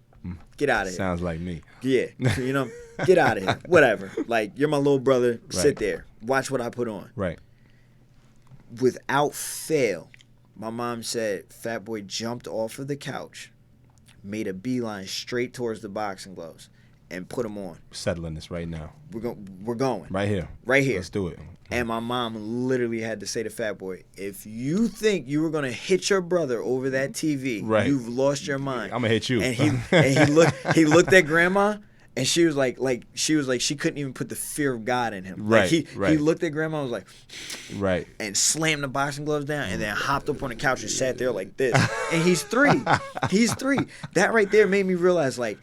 Get out of here. Sounds like me. Yeah. You know, get out of here. Whatever. Like, you're my little brother. Sit there. Watch what I put on. Right. Without fail, my mom said Fat Boy jumped off of the couch, made a beeline straight towards the boxing gloves, and put them on. Settling this right now. We're going. Right here. Let's do it. And my mom literally had to say to Fat Boy, if you think you were gonna hit your brother over that TV, you've lost your mind. I'm gonna hit you. And he looked at Grandma, and she was like she couldn't even put the fear of God in him. Like, he looked at Grandma and was like, and slammed the boxing gloves down, and then hopped up on the couch and sat there like this. And he's 3. That right there made me realize, like,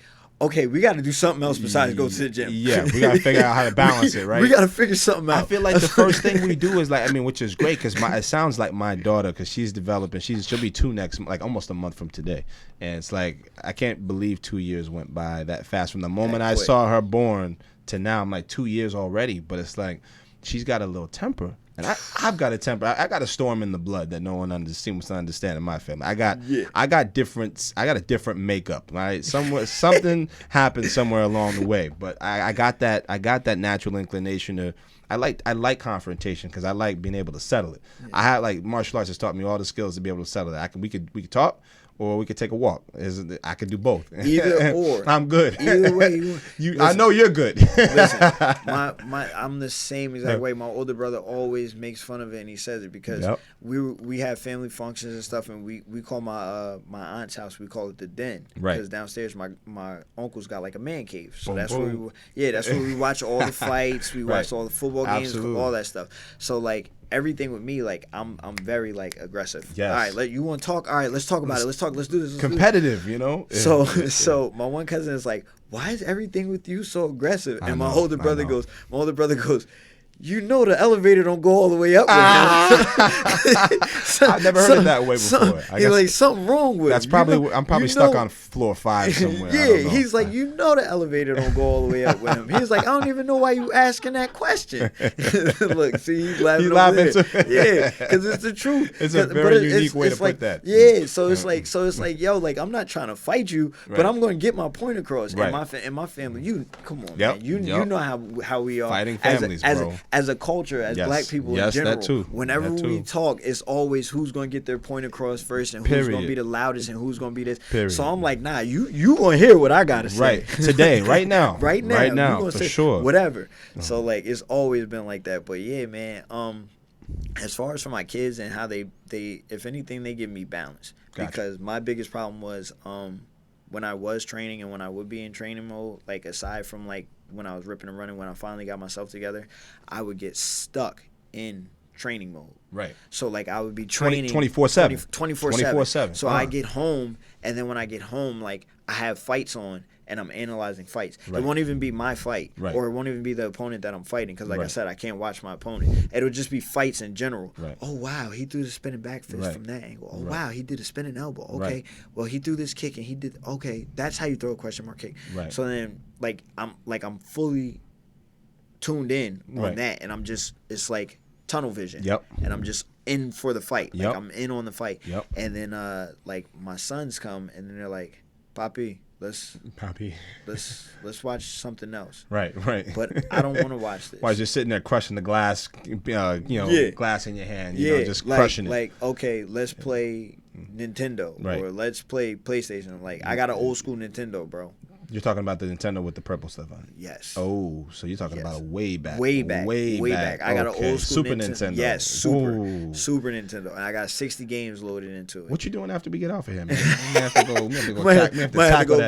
okay, we got to do something else besides go to the gym. Yeah, we got to figure out how to balance it, right? We got to figure something out. I feel like the first thing we do is like, I mean, which is great because it sounds like my daughter, because she's developing, she'll be 2 next, like almost a month from today. And it's like, I can't believe 2 years went by that fast from the moment I saw her born to now. I'm like 2 years already, but it's like, she's got a little temper. And I've got a temper. I got a storm in the blood that no one seems to understand in my family. I got a different makeup. Right, something happened somewhere along the way. But I got that natural inclination to. I like confrontation because I like being able to settle it. Yeah. I had like martial arts has taught me all the skills to be able to settle it. We could talk. Or we could take a walk. I could do both. Either or. I'm good. Either way. I know you're good. Listen, I'm the same exact way. My older brother always makes fun of it, and he says it because we have family functions and stuff, and we call my aunt's house, we call it the den. Right. Because downstairs my uncle's got like a man cave. So that's where we watch all the fights. We watch all the football games, all that stuff. So like, everything with me, like I'm very like aggressive. Yes. All right, you want to talk? All right, let's talk about it. Let's do this. Competitive, you know. So my one cousin is like, why is everything with you so aggressive? And my older brother goes, you know the elevator don't go all the way up. I've never heard it that way before. He's like, something wrong with that's probably I'm probably stuck on floor 5 somewhere. Yeah, he's like, you know the elevator don't go all the way up with him. He's like, I don't even know why you asking that question. Look, see, he's laughing. Yeah, because it's the truth. It's a very unique way to put that. Yeah, so it's like, yo, like I'm not trying to fight you, but I'm going to get my point across. Right. In my family, come on, man, you know how we are fighting families, bro. As a culture, as black people in general, that too. Whenever we talk, it's always who's going to get their point across first and who's going to be the loudest and who's going to be this. Period. So I'm like, nah, you going to hear what I got to say. Right. Today, right now. right now, for sure. Whatever. So like, it's always been like that. But yeah, man, as far as for my kids and how they if anything, they give me balance. Gotcha. Because my biggest problem was when I was training and when I would be in training mode, like aside from like when I was ripping and running, when I finally got myself together, I would get stuck in training mode. Right. So like I would be training 24/7. 24/7. So I get home, and then when I get home, like I have fights on and I'm analyzing fights. Right. It won't even be my fight, right. or it won't even be the opponent that I'm fighting, because like I said, I can't watch my opponent. It'll just be fights in general. Right. Oh wow, he threw the spinning back fist from that angle. Oh wow, he did a spinning elbow. Okay, well he threw this kick and he did. Okay, that's how you throw a question mark kick. Right. So then I'm fully tuned in on that, and it's like tunnel vision. Yep. And I'm just in for the fight. Yep. Like I'm in on the fight. Yep. And then like my sons come and then they're like, Papi, let's watch something else. Right. But I don't want to watch this. Why just sitting there crushing the glass, glass in your hand, just like, crushing it. Like, okay, let's play Nintendo or let's play PlayStation. Like, I got an old school Nintendo, bro. You're talking about the Nintendo with the purple stuff on it? Yes. Oh, so you're talking about a way back. Way back. I got an old school Super Nintendo. Yes, Super Nintendo. And I got 60 games loaded into it. What you doing after we get off of here, man? We have to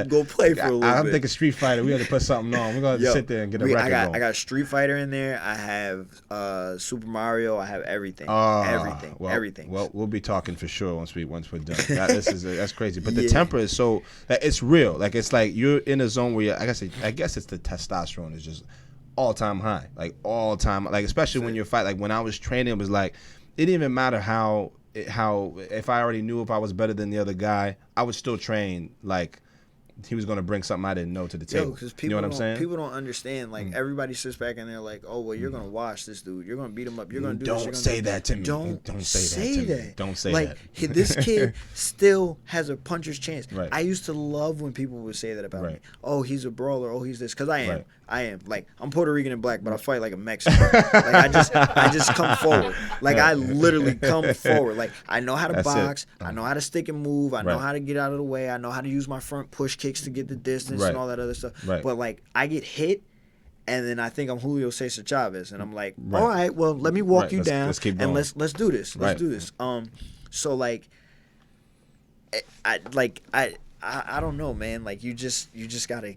go play for a little bit. I'm thinking Street Fighter. We have to put something on. We're going to sit there and get a record going. I got Street Fighter in there. I have Super Mario. I have everything. Everything. Well, we'll be talking for sure once we're done. That's crazy. But the temper is so that it's real. Like, it's like you're in a zone where I guess it's the testosterone is just all time high, like all time, like especially when you're fighting. Like when I was training, it was like it didn't even matter how if I already knew if I was better than the other guy, I would still train like he was going to bring something I didn't know to the table. You know what I'm saying? People don't understand. Like everybody sits back and they're like, "Oh, well, you're going to wash this dude. You're going to beat him up. You're going to do this." Don't say that to me. Don't say that. Don't say like, that. This kid still has a puncher's chance. Right. I used to love when people would say that about me. Oh, he's a brawler. Oh, he's this. Because I am. Right. I am. Like, I'm Puerto Rican and black, but I fight like a Mexican. Like, I just come forward. Like, I literally come forward. Like, I know how to box. I know how to stick and move. I know how to get out of the way. I know how to use my front push kicks to get the distance and all that other stuff. Right. But, like, I get hit, and then I think I'm Julio Cesar Chavez, and I'm like, all right, well, let me walk you down, let's keep going. and let's do this. Let's do this. So, like, I don't know, man. Like, you just gotta.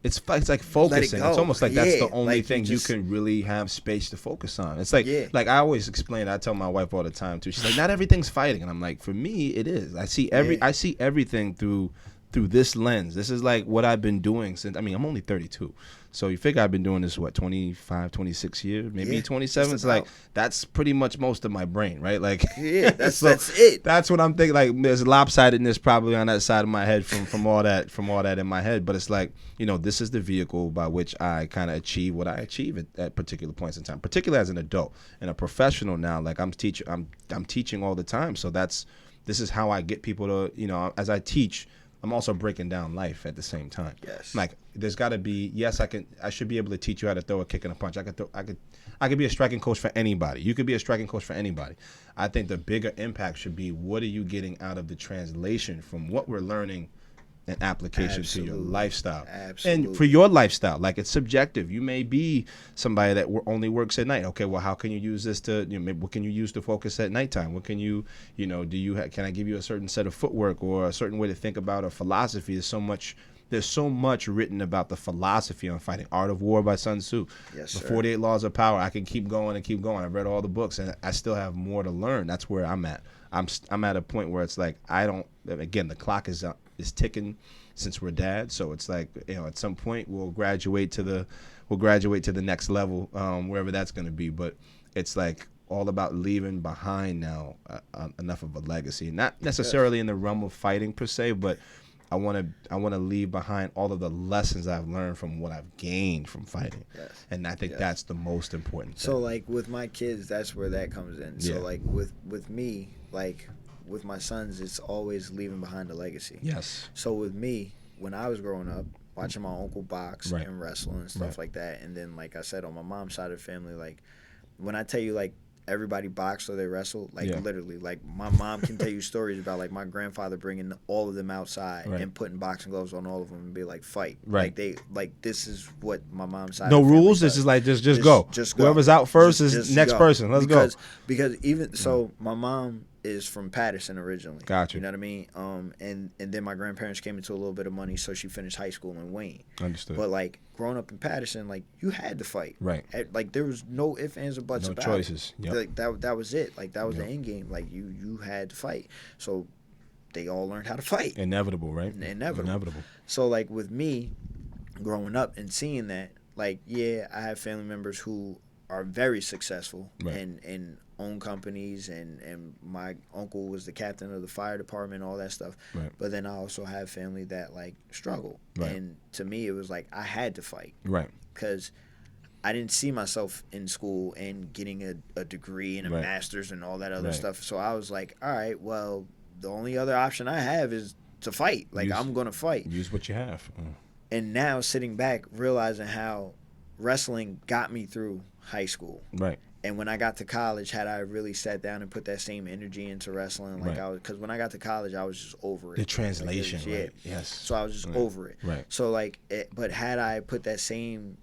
It's like focusing. It's almost like that's the only like thing you can really have space to focus on. It's like I always explain. I tell my wife all the time too. She's like, not everything's fighting, and I'm like, for me, it is. I see everything through through this lens. This is like what I've been doing since, I mean, I'm only 32. So you figure I've been doing this, 25, 26 years, maybe 27. It's like, that's pretty much most of my brain, right? Like, yeah, that's so that's it. That's what I'm thinking. Like, there's lopsidedness probably on that side of my head from all that in my head. But it's like, this is the vehicle by which I kind of achieve what I achieve at particular points in time, particularly as an adult and a professional now. Like, I'm teaching all the time. So this is how I get people to, as I teach, I'm also breaking down life at the same time. Yes. Like, there's got to be, I should be able to teach you how to throw a kick and a punch. I could be a striking coach for anybody. You could be a striking coach for anybody. I think the bigger impact should be, what are you getting out of the translation from what we're learning and application to your lifestyle? Absolutely. And for your lifestyle, like, it's subjective. You may be somebody that only works at night. Okay, well, how can you use this to, what can you use to focus at nighttime? What can you, can I give you a certain set of footwork or a certain way to think about a philosophy? There's so much written about the philosophy on fighting. Art of War by Sun Tzu. Yes, The sir. 48 Laws of Power. I can keep going and keep going. I've read all the books, and I still have more to learn. That's where I'm at. I'm at a point where it's like, again, the clock is ticking since we're dad. So it's like, at some point we'll graduate to the next level, wherever that's going to be. But it's like all about leaving behind now enough of a legacy. Not necessarily in the realm of fighting per se, but I want to leave behind all of the lessons I've learned from what I've gained from fighting. Yes. And I think that's the most important thing. So, like, with my kids, that's where that comes in. So, like, with me, like, with my sons, it's always leaving behind a legacy. Yes. So, with me, when I was growing up, watching my uncle box and wrestle and stuff like that, and then, like I said, on my mom's side of the family, like, when I tell you, like, everybody boxed or they wrestled, like, literally, like, my mom can tell you stories about, like, my grandfather bringing all of them outside and putting boxing gloves on all of them and be like, fight. Right. Like, this is what my mom's side No of the family rules. does. This is like, just go. Just go. Whoever's out first Just is next go. person. Let's go. Because even so, my mom is from Patterson originally. Gotcha. You know what I mean? And then my grandparents came into a little bit of money, so she finished high school in Wayne. Understood. But, like, growing up in Patterson, like, you had to fight. Right. Like, there was no ifs, ands, or buts No about choices. it. Yep. Like, that was it. Like, that was the end game. Like, you had to fight. So they all learned how to fight. Inevitable, right? Inevitable. So, like, with me growing up and seeing that, like, yeah, I have family members who are very successful and own companies, and my uncle was the captain of the fire department, all that stuff. Right. But then I also have family that, like, struggle. Right. And to me, it was like I had to fight. Right. Because I didn't see myself in school and getting a degree and a master's and all that other stuff. So I was like, all right, well, the only other option I have is to fight. Like, I'm going to fight. Use what you have. And now sitting back, realizing how wrestling got me through high school. Right. And when I got to college, had I really sat down and put that same energy into wrestling, like because when I got to college, I was just over it. The translation, like right? Yes. So I was just over it. Right. So, like, but had I put that same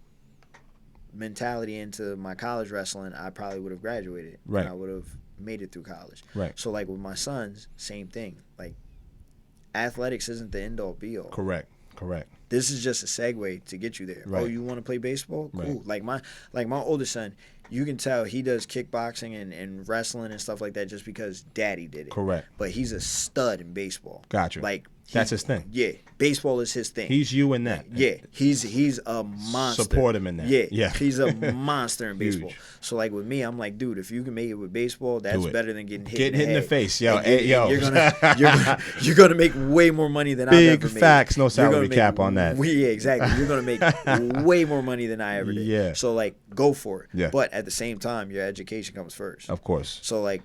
mentality into my college wrestling, I probably would have graduated. Right. And I would have made it through college. Right. So, like, with my sons, same thing. Like, athletics isn't the end all be all. Correct. This is just a segue to get you there. Right. Oh, you want to play baseball? Cool. Right. Like my oldest son, you can tell he does kickboxing and wrestling and stuff like that just because daddy did it. Correct. But he's a stud in baseball. Gotcha. Like, that's his thing. Yeah, baseball is his thing. He's you in that. Yeah, he's a monster. Support him in that. Yeah. He's a monster in baseball. Huge. So, like, with me, I'm like, dude, if you can make it with baseball, that's better than getting hit. Getting hit in the head. face, yo. And you're gonna make way more money than I've ever made. Big facts, no salary cap on that. Yeah, exactly. You're gonna make way more money than I ever did. Yeah. So, like, go for it. Yeah. But at the same time, your education comes first. Of course. So, like,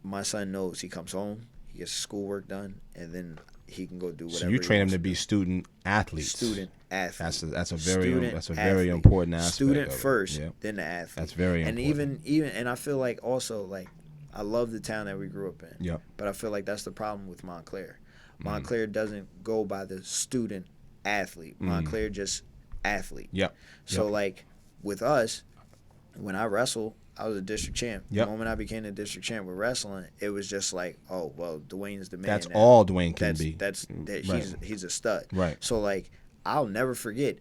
my son knows he comes home, he gets schoolwork done, and then he can go do whatever. So you train him to be student athletes. Student athlete. That's a very important aspect. Student of it. first, Yep. then the athlete. That's very and important. even and I feel like also, like, I love the town that we grew up in. Yep. But I feel like that's the problem with Montclair. Montclair doesn't go by the student athlete. Montclair just athlete. Yep. So like with us, when I wrestled, I was a district champ. Yep. The moment I became a district champ with wrestling, it was just like, oh well, Dwayne's the man. That's now. all Dwayne can be. Right. He's a stud. Right. So like, I'll never forget.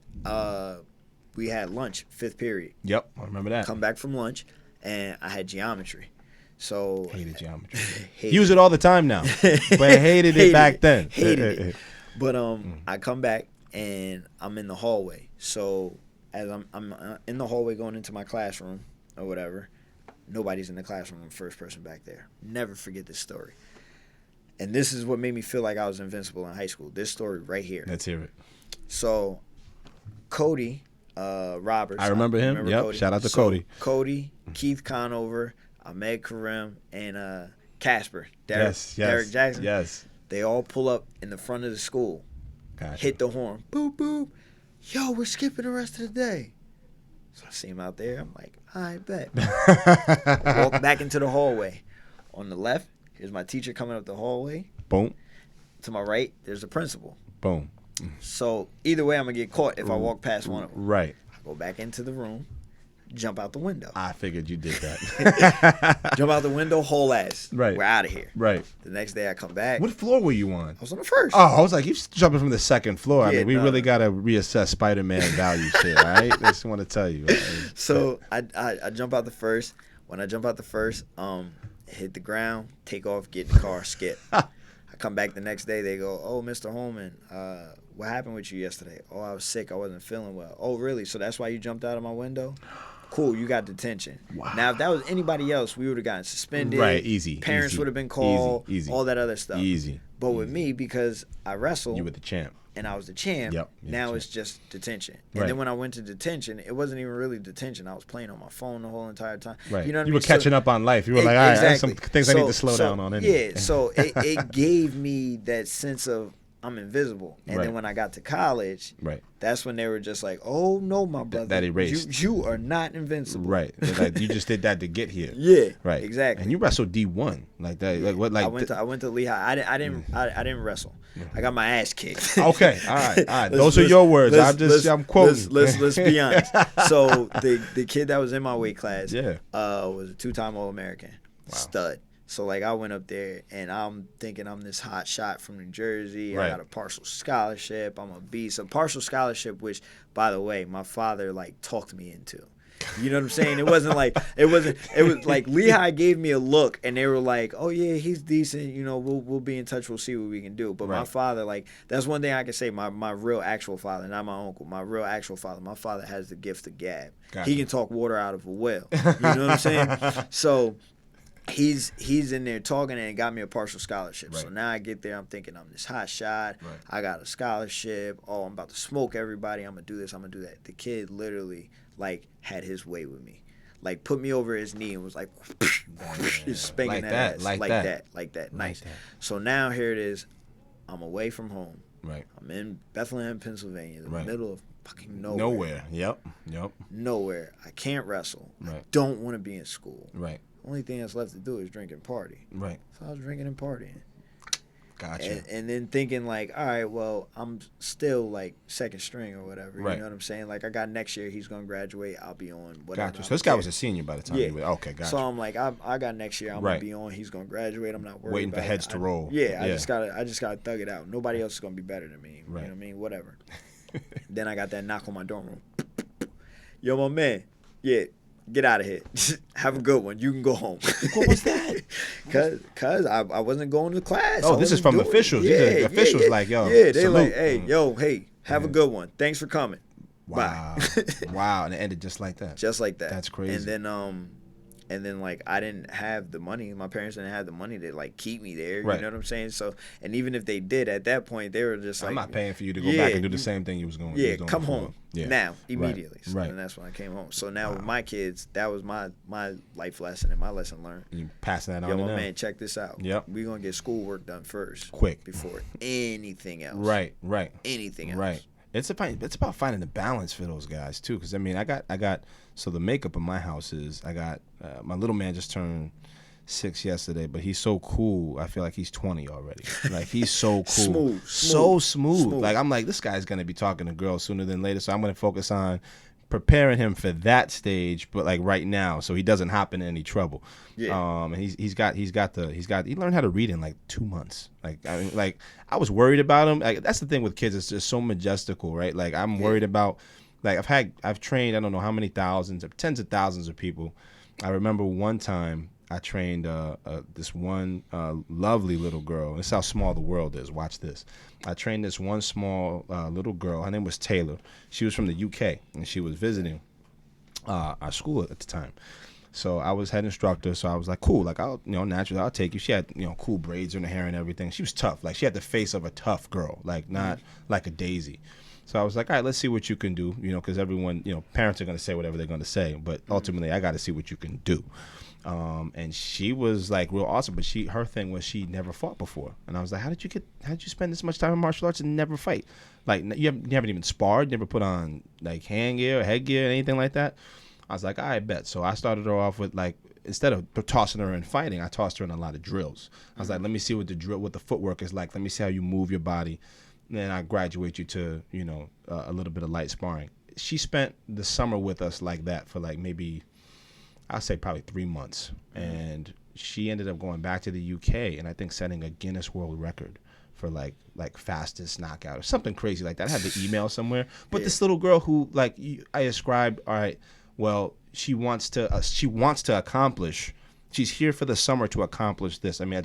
We had lunch, 5th period. Yep, I remember that. Come back from lunch, and I had geometry. So Hated geometry. hated Use it all the time now, but hated it back then. Hated it. But I come back and I'm in the hallway. So as I'm in the hallway going into my classroom or whatever, nobody's in the classroom. I'm the first person back there. Never forget this story. And this is what made me feel like I was invincible in high school. This story right here. Let's hear it. So Cody Roberts. I remember him. Yep. Cody. Shout out to Cody. Cody, Keith Conover, Ahmed Karim, and Casper. Derek Jackson. Yes. They all pull up in the front of the school, hit the horn, boop, boop. Yo, we're skipping the rest of the day. So I see him out there. I'm like, I bet. Walk back into the hallway. On the left, here's my teacher coming up the hallway. Boom. To my right, there's the principal. Boom. So either way, I'm going to get caught if I walk past one of them. Right. I go back into the room, jump out the window. I figured you did that. Jump out the window, whole ass. Right. We're out of here. Right. The next day I come back. What floor were you on? I was on the first. Oh, I was like, you jumping from the second floor. I Yeah, mean, we really got to reassess Spider-Man values here, all right? I just want to tell you. So I jump out the first. When I jump out the first, hit the ground, take off, get in the car, skip. I come back the next day. They go, oh, Mr. Holman, what happened with you yesterday? Oh, I was sick. I wasn't feeling well. Oh, really? So that's why you jumped out of my window? Cool, you got detention. Wow. Now, if that was anybody else, we would have gotten suspended. Right, easy. Parents would have been called. Easy. All that other stuff. Easy. But with me, because I wrestled. You were the champ. And I was the champ. Yep. Now it's just detention. And Right. then when I went to detention, it wasn't even really detention. I was playing on my phone the whole entire time. Right. You know what I You mean? were catching up on life. You were like, all right, I have some things I need to slow down on anyway. Yeah, so it gave me that sense of I'm invisible. And Right. then when I got to college, Right. that's when they were just like, oh, no, my brother. That erased. You are not invincible. Right. Like, you just did that to get here. Yeah. Right. Exactly. And you wrestled D1 like that. Like what? Like I went to Lehigh. I didn't wrestle. I got my ass kicked. Okay. All right. Those are your words. I'm quoting. Let's be honest. So the kid that was in my weight class, Yeah. was a 2-time All-American, stud. So like I went up there and I'm thinking I'm this hot shot from New Jersey. Right. I got a partial scholarship. I'm a beast. A partial scholarship, which by the way, my father like talked me into. You know what I'm saying? It was like Lehigh gave me a look and they were like, oh yeah, he's decent. You know, we'll be in touch. We'll see what we can do. But my father, like, that's one thing I can say. My real actual father, not my uncle. My real actual father. My father has the gift of gab. Gotcha. He can talk water out of a well. You know what I'm saying? So he's in there talking and got me a partial scholarship. Right. So now I get there, I'm thinking I'm this hot shot. Right. I got a scholarship. Oh, I'm about to smoke everybody. I'm gonna do this. I'm gonna do that. The kid literally like had his way with me, like put me over his knee and was like, just spanking Like that that, ass, like like that. that, nice. that. So now here it is. I'm away from home. Right. I'm in Bethlehem, Pennsylvania, the Right. middle of fucking nowhere. Nowhere. Yep. Nowhere. I can't wrestle. I Right. don't want to be in school. Right. Only thing that's left to do is drink and party. Right. So I was drinking and partying. Gotcha. And then thinking like, all right, well, I'm still like second string or whatever. Right. You know what I'm saying? Like I got next year, he's gonna graduate. I'll be on whatever. Gotcha. So this guy was a senior by the time Yeah. you were. Okay, gotcha. So I'm like, I got next year. I'm Right. gonna be on. He's gonna graduate. I'm not worried. Waiting for about heads it. to roll. Yeah, Yeah. I just gotta thug it out. Nobody else is gonna be better than me. Right. You know what I mean? Whatever. Then I got that knock on my dorm room. Yo, my man. Yeah. Get out of here. Have a good one. You can go home. What was that? Cause I wasn't going to class. Oh, I this is wasn't from doing it. officials. These are officials like, yo, Yeah, they salute. like, hey, yo, hey, have a good one. Thanks for coming. Wow. Bye. Wow. And it ended just like that. Just like that. That's crazy. And then like I didn't have the money. My parents didn't have the money to like keep me there. Right. You know what I'm saying? So, and even if they did, at that point they were just like, I'm not paying for you to go back and do the same thing you was going. Yeah, you was doing come before. home Yeah. now immediately. So, Right. and that's when I came home. So now with my kids, that was my life lesson and my lesson learned. You passing that on Yo, to my them. man, check this out. Yep. We're gonna get schoolwork done first, Quick. before anything else. Right. Anything else. Right. It's about finding the balance for those guys too, because I mean, I got so the makeup in my house is I got my little man just turned 6 yesterday, but he's so cool. I feel like he's 20 already. Like he's so cool, so smooth. Like I'm like, this guy's gonna be talking to girls sooner than later, so I'm gonna focus on preparing him for that stage, but like right now, so he doesn't hop into any trouble. Yeah. And he learned how to read in like 2 months. Like I mean, like I was worried about him. Like that's the thing with kids; it's just so majestical, right? Like I'm worried about, like I've trained I don't know how many thousands or tens of thousands of people. I remember one time I trained this one lovely little girl. This is how small the world is. Watch this. I trained this one small little girl. Her name was Taylor. She was from the UK, and she was visiting our school at the time. So I was head instructor, so I was like, cool, like I'll, naturally I'll take you. She had, cool braids in her hair and everything. She was tough. Like she had the face of a tough girl, like not like a daisy. So I was like, all right, let's see what you can do, because everyone, parents are going to say whatever they're going to say, but ultimately I got to see what you can do. And she was like real awesome, but her thing was she never fought before. And I was like, how did you spend this much time in martial arts and never fight? Like you haven't even sparred, never put on like handgear or headgear, anything like that. I was like, I bet. So I started her off with like, instead of tossing her in fighting, I tossed her in a lot of drills. I was like, let me see what the footwork is like. Let me see how you move your body. And then I graduate you to, a little bit of light sparring. She spent the summer with us like that for like maybe, I'll say probably 3 months. And she ended up going back to the UK and I think setting a Guinness World Record for like fastest knockout or something crazy like that. I had the email somewhere. But this little girl who I ascribed, all right, well, she wants to accomplish. She's here for the summer to accomplish this. I mean,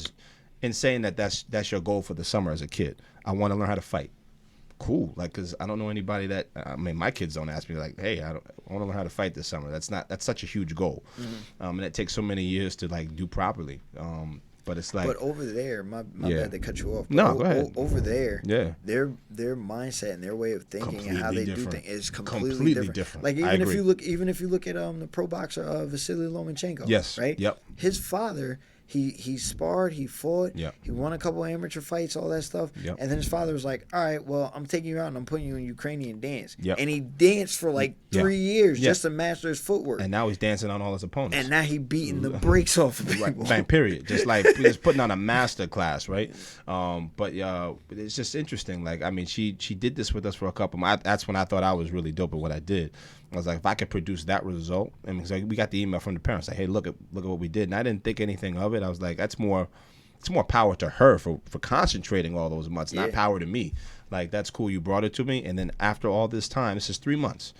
in saying that's your goal for the summer as a kid. I want to learn how to fight. Cool, because I don't know anybody that. I mean, my kids don't ask me like, "Hey, I want to learn how to fight this summer." That's such a huge goal, and it takes so many years to do properly. But it's like. But over there, my bad to cut you off. No, go ahead. Over there, their mindset and their way of thinking completely and how they different. do things is completely different. Like even if you look at the pro boxer Vasily Lomachenko. Yes. Right. Yep. His father. He sparred, he fought, Yep. he won a couple amateur fights, all that stuff. Yep. And then his father was like, all right, well, I'm taking you out and I'm putting you in Ukrainian dance. Yep. And he danced for like 3 years Yep. just to master his footwork. And now he's dancing on all his opponents. And now he beating the brakes off of people. Right, period. Just like just putting on a master class, right? But it's just interesting. Like, I mean, she did this with us for a couple months. That's when I thought I was really dope at what I did. I was like, if I could produce that result, and because we got the email from the parents, like, hey, look at what we did, and I didn't think anything of it. I was like, it's more power to her for concentrating all those months, not power to me. Like, that's cool, you brought it to me, and then after all this time, this is 3 months,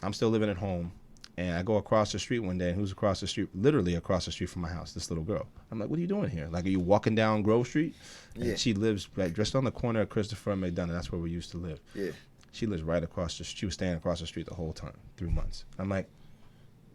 I'm still living at home, and I go across the street one day, and who's across the street? Literally across the street from my house, this little girl. I'm like, what are you doing here? Like, are you walking down Grove Street? And she lives just on the corner of Christopher and McDonough. That's where we used to live. Yeah. She lives right across the street. She was staying across the street the whole time, 3 months. I'm like,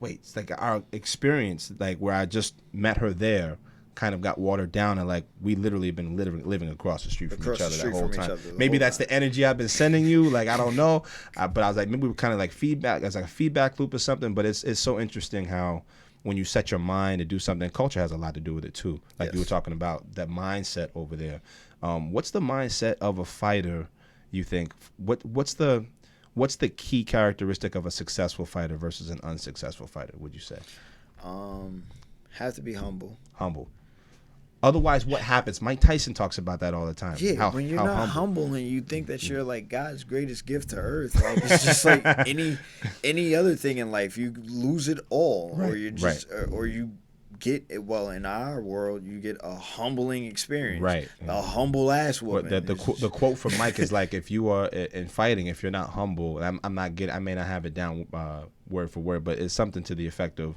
wait, it's like our experience, like where I just met her there, kind of got watered down, and like we literally have been living across the street from each other that whole time. Maybe that's the energy I've been sending you. Like, I don't know, but I was like, maybe we were kind of like feedback. It's like a feedback loop or something. But it's so interesting how when you set your mind to do something, culture has a lot to do with it too. Like you were talking about that mindset over there. What's the mindset of a fighter? You think what's the key characteristic of a successful fighter versus an unsuccessful fighter, would you say? Have to be humble. Otherwise, what happens? Mike Tyson talks about that all the time. Yeah, when you're not humble and you think that you're like God's greatest gift to earth, like it's just like any other thing in life, you lose it all, right. Or you just or you get, well, in our world, you get a humbling experience, right? A humble ass woman. The quote from Mike is like, if you are in fighting, if you're not humble, I may not have it down word for word, but it's something to the effect of,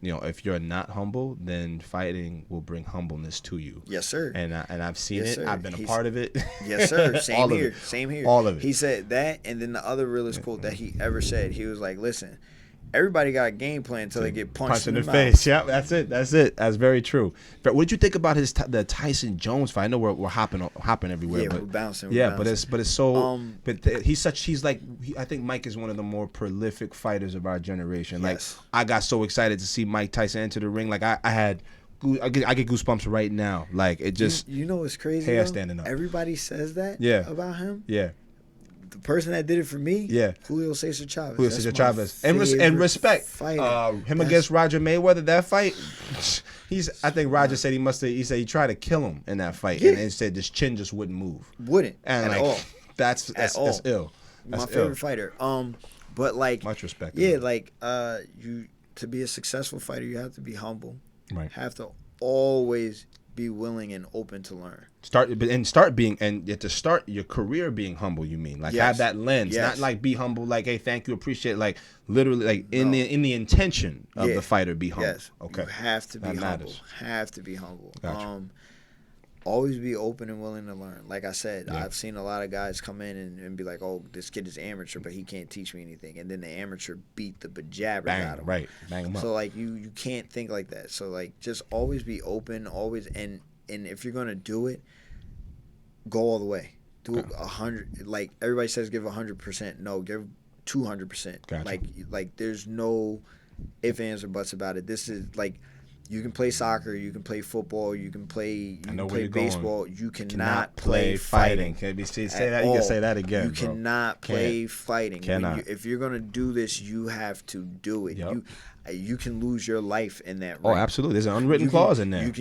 if you're not humble, then fighting will bring humbleness to you. Yes, sir. And I've seen it. Sir. I've been a part of it. Yes, sir. Same here. Same here. All of it. He said that, and then the other realest quote that he ever said, he was like, listen, everybody got a game plan until they get punched in the face. Yeah, that's it. That's very true. But what did you think about the Tyson Jones fight? I know we're hopping everywhere. Yeah, but we're bouncing. But it's so. I think Mike is one of the more prolific fighters of our generation. Yes. Like, I got so excited to see Mike Tyson enter the ring. Like I get goosebumps right now. Like, it just. You know what's crazy? Hair standing up. Everybody says that. About him. Yeah. The person that did it for me, Julio Cesar Chavez. Julio Cesar Chavez. And respect. Him against Roger Mayweather, that fight, I think Roger said he tried to kill him in that fight. And he said his chin just wouldn't move. Wouldn't. And at all. That's ill. My favorite fighter. But like, much respect. Yeah, like to be a successful fighter, you have to be humble. Right. Have to always be willing and open to learn. To start your career being humble. You mean like have that lens, not like be humble, like hey, thank you, appreciate, like literally, like in the intention of the fighter, be humble. Yes, okay, you have to be humble. Matters. Have to be humble. Gotcha. Always be open and willing to learn. Like I said, I've seen a lot of guys come in and be like, oh, this kid is amateur, but he can't teach me anything. And then the amateur beat the bejabbers out of him. Right, bang him up. So, like, you can't think like that. So, like, just always be open, always. And if you're going to do it, go all the way. Do 100. Like, everybody says give 100%. No, give 200%. Gotcha. Like there's no ifs, ands, or buts about it. This is, like, you can play soccer, you can play football, you can play baseball. You cannot play fighting. Can you say that? You can say that again. You cannot play fighting. Cannot. If you're gonna do this, you have to do it. Yep. You can lose your life in that ring. Oh, absolutely. There's an unwritten clause in there. You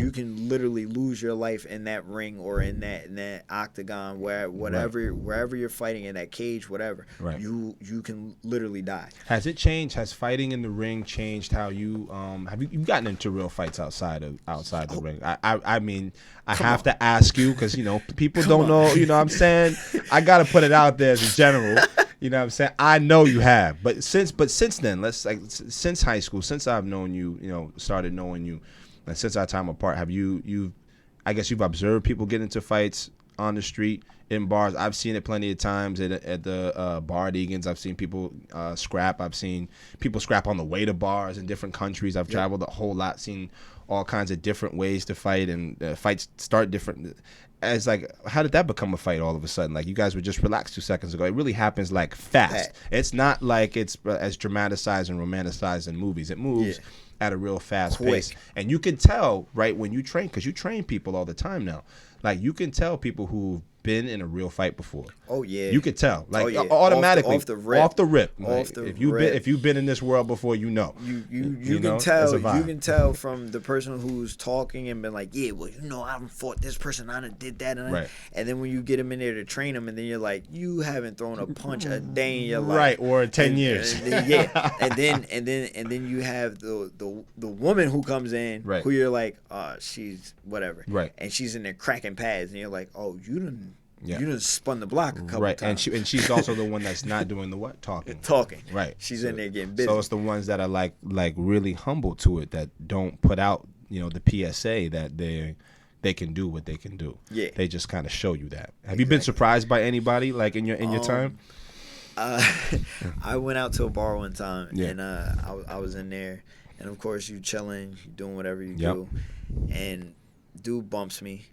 can literally lose your life in that ring or in that octagon, wherever you're fighting, in that cage, whatever. Right. You can literally die. Has it changed? Has fighting in the ring changed how you have you gotten into real fights outside the ring? I mean, I have to ask you because people don't know. You know what I'm saying? I got to put it out there as a general. You know what I'm saying? I know you have, but since then, since high school, since I've known you, started knowing you, and since our time apart, have you've observed people get into fights on the street, in bars. I've seen it plenty of times at the bar at Egan's. I've seen people scrap. I've seen people scrap on the way to bars in different countries. I've traveled a whole lot, seen all kinds of different ways to fight, and fights start different. It's like, how did that become a fight all of a sudden? Like, you guys were just relaxed 2 seconds ago. It really happens like fast. It's not like it's as dramatized and romanticized in movies. It moves at a real fast pace. And you can tell, right, when you train, because you train people all the time now. Like, you can tell people who've been in a real fight before. Oh yeah, you could tell, like automatically off the rip. If you've been in this world before, you can tell. You can tell from the person who's talking and been like, yeah, well, I haven't fought this person, I done did that, and then when you get them in there to train them, and then you're like, you haven't thrown a punch a day in your life, right? Or 10 years, and then you have the woman who comes in, who you're like, she's whatever, right? And she's in there cracking pads, and you're like, oh, you done spun the block a couple times. And she's also the one that's not doing the what? Talking. Right. She's in there getting busy. So it's the ones that are like really humble to it, that don't put out, the PSA that they can do what they can do. Yeah. They just kind of show you that. Have you been surprised by anybody like in your time? I went out to a bar one time, and I was in there, and of course you chilling, you doing whatever you do, and dude bumps me.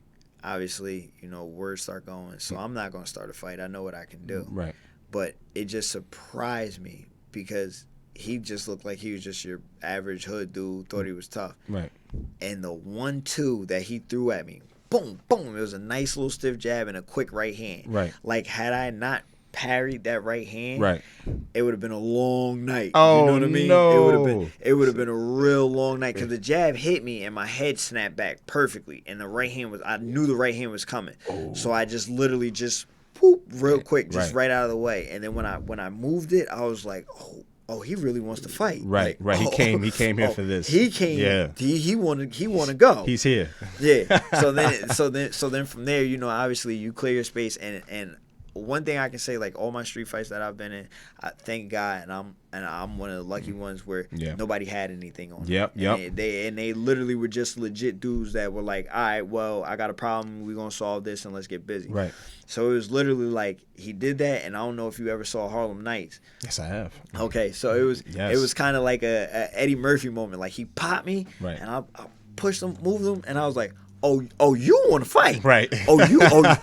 Obviously, words start going, so I'm not going to start a fight. I know what I can do. Right. But it just surprised me because he just looked like he was just your average hood dude, thought he was tough. Right. And the 1-2 that he threw at me, boom, boom, it was a nice little stiff jab and a quick right hand. Right. Like, had I not parried that right hand, right, it would have been a long night. Oh, you know what I mean? No. It would have been a real long night because the jab hit me and my head snapped back perfectly, and the right hand I knew the right hand was coming. Oh. So I just literally whoop, real quick, right out of the way. And then when I moved it, I was like, oh, he really wants to fight. Right, like, right. He came here for this. He came. Yeah. He want to go. He's here. Yeah. So then from there, obviously you clear your space, and one thing I can say, like, all my street fights that I've been in, thank God, and I'm one of the lucky ones where nobody had anything on. Yep. They literally were just legit dudes that were like, all right, well, I got a problem, we're gonna solve this and let's get busy. Right. So it was literally like he did that, and I don't know if you ever saw Harlem Nights. Yes, I have. Okay, so it was kind of like a Eddie Murphy moment. Like, he popped me, and I pushed him, moved him, and I was like, Oh, you want to fight? Right. You want a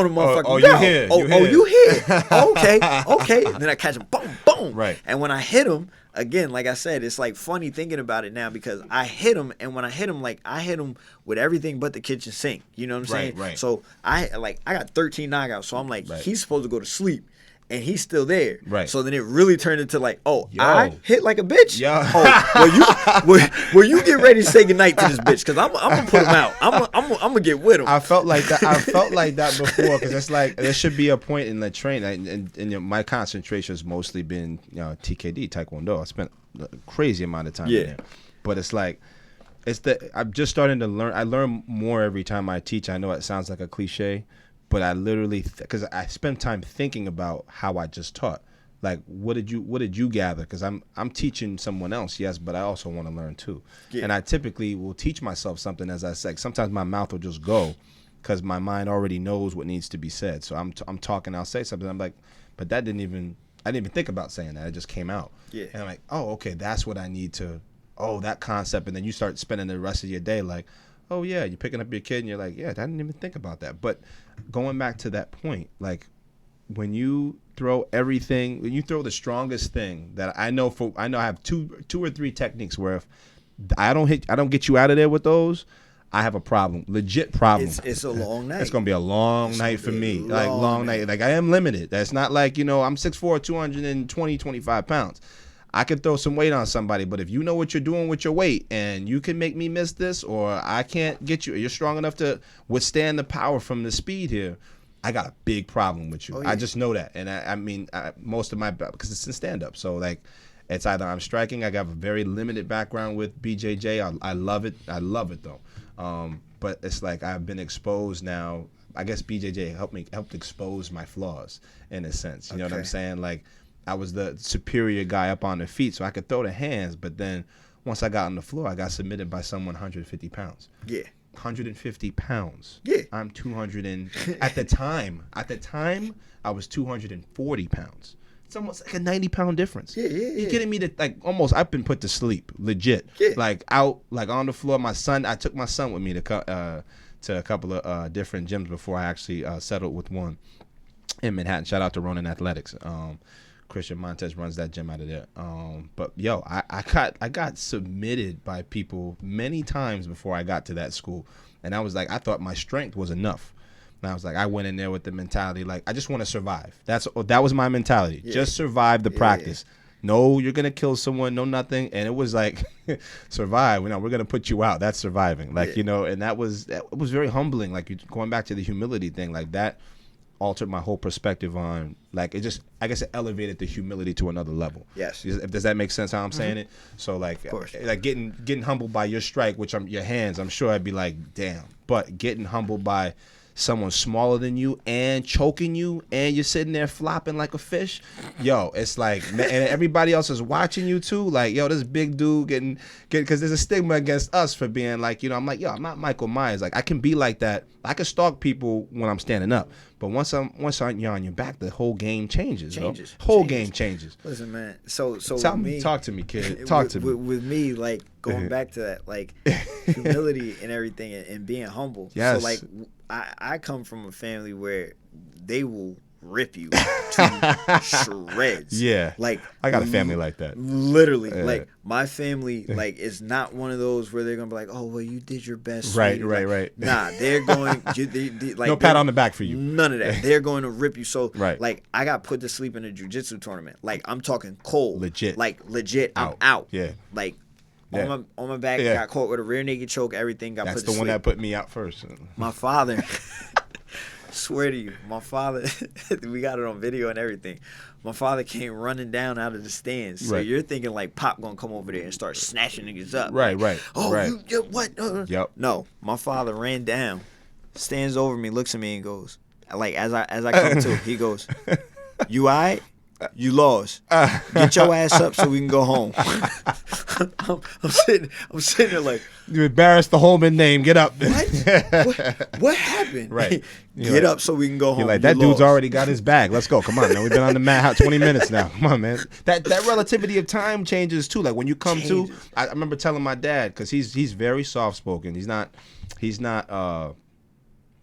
motherfucker? Oh, you here? You here? Okay. And then I catch him, boom, boom. Right. And when I hit him, again, like I said, it's like funny thinking about it now because I hit him, and when I hit him with everything but the kitchen sink. You know what I'm saying? Right. So I got 13 knockouts, so I'm like, he's supposed to go to sleep. And he's still there. Right. So then it really turned into like, I hit like a bitch. Yo. Well, you get ready to say goodnight to this bitch because I'm gonna put him out. I'm gonna get with him. I felt like that before because it's like there should be a point in the training, and my concentration has mostly been TKD, Taekwondo. I spent a crazy amount of time in there, but it's like I'm just starting to learn. I learn more every time I teach. I know it sounds like a cliche, but I literally, because I spend time thinking about how I just taught. Like, what did you gather? Because I'm teaching someone else, yes, but I also want to learn too. Yeah. And I typically will teach myself something as I say. Sometimes my mouth will just go, because my mind already knows what needs to be said. So I'm talking, I'll say something. I'm like, but I didn't even think about saying that. It just came out. Yeah. And I'm like, oh, okay, that's what I need to. Oh, that concept. And then you start spending the rest of your day like, oh yeah, you're picking up your kid and you're like, yeah, I didn't even think about that. But going back to that point, like, when you throw the strongest thing that I know I have two or three techniques where if I don't get you out of there with those, I have a problem. Legit problem. It's a long night. It's gonna be a long night for me. Long night. Like, I am limited. That's not like, I'm 6'4", 25 pounds. I could throw some weight on somebody, but if you know what you're doing with your weight and you can make me miss this, or I can't get you, you're strong enough to withstand the power from the speed here, I got a big problem with you. Oh, yeah. I just know that. And I mean, most of because it's in stand-up. So, like, it's either I'm striking. I got a very limited background with BJJ. I love it. I love it, though. But it's like I've been exposed now. I guess BJJ helped expose my flaws in a sense. You know what I'm saying? Like, I was the superior guy up on the feet, so I could throw the hands. But then once I got on the floor, I got submitted by someone 150 pounds. Yeah. 150 pounds. Yeah. I'm 200 and at the time, I was 240 pounds. It's almost like a 90-pound difference. Yeah. You're kidding me? I've been put to sleep, legit. Yeah. Like, out, like, on the floor. I took my son with me to a couple of different gyms before I actually settled with one in Manhattan. Shout out to Ronin Athletics. Christian Montez runs that gym out of there. But yo, I got submitted by people many times before I got to that school, and I was like, I thought my strength was enough. And I was like, I went in there with the mentality like, I just want to survive. That was my mentality. Yeah. Just survive the practice. No, you're gonna kill someone. No, nothing. And it was like, survive. We're gonna put you out. That's surviving. Like, and it was very humbling. Like, going back to the humility thing, like that altered my whole perspective on, like, I guess it elevated the humility to another level. Yes. Does that make sense how I'm saying it? So, like getting humbled by your strike, which your hands, I'm sure I'd be like, damn. But getting humbled by someone smaller than you and choking you and you're sitting there flopping like a fish, yo, it's like, man, and everybody else is watching you too, like, yo, this big dude getting because there's a stigma against us for being like, I'm like, yo, I'm not Michael Myers. Like, I can be like that. I can stalk people when I'm standing up, but once you're on your back, the whole game changes. Game changes. Listen, man, so talk to me, kid. Talk to me. With me, like, going back to that, like, humility and everything, and being humble. Yes. So, like, I come from a family where they will rip you to shreds. Yeah. Like, I got a family like that. Literally. Like, my family, like, is not one of those where they're going to be like, oh, well, you did your best. Right. Nah, they're going, like, no pat on the back for you. None of that. They're going to rip you. So, like, I got put to sleep in a jiu-jitsu tournament. Like, I'm talking cold. Legit. Like, legit, I'm out. Yeah. Like, on my back, got caught with a rear naked choke, everything got put to sleep. That's the one that put me out first. My father, swear to you, my father, we got it on video and everything. My father came running down out of the stands. So you're thinking like Pop gonna come over there and start snatching niggas up. Right. Oh, you what? Yep. No, my father ran down, stands over me, looks at me and goes, like, as I come to, he goes, you all right? You lost. Get your ass up so we can go home. I'm sitting there like, you embarrassed the Holman name. Get up. What happened? Right. Get up so we can go home. You're like, that dude's already got his bag. Let's go. Come on, man. We've been on the mat 20 minutes now. Come on, man. That relativity of time changes too. Like, when you come to, I remember telling my dad, because he's very soft spoken. He doesn't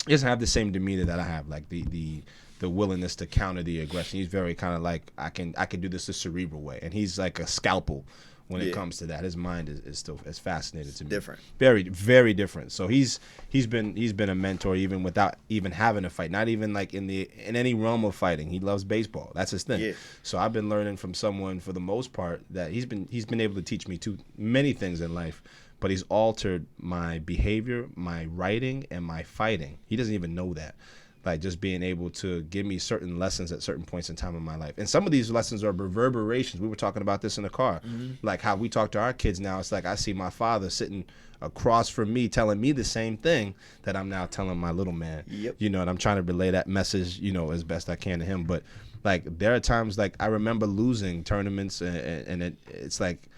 have the same demeanor that I have. Like the willingness to counter the aggression. He's very kind of like, I can do this the cerebral way, and he's like a scalpel when it comes to that. His mind is still as fascinated to me. Different. Very, very different. So he's been a mentor even without even having a fight. Not even like in any realm of fighting. He loves baseball. That's his thing. Yeah. So I've been learning from someone, for the most part, that he's been able to teach me many things in life. But he's altered my behavior, my writing, and my fighting. He doesn't even know that. like just being able to give me certain lessons at certain points in time in my life. And some of these lessons are reverberations. We were talking about this in the car, like how we talk to our kids now. It's like I see my father sitting across from me telling me the same thing that I'm now telling my little man. Yep. You know, and I'm trying to relay that message, you know, as best I can to him. But like there are times like I remember losing tournaments and it's like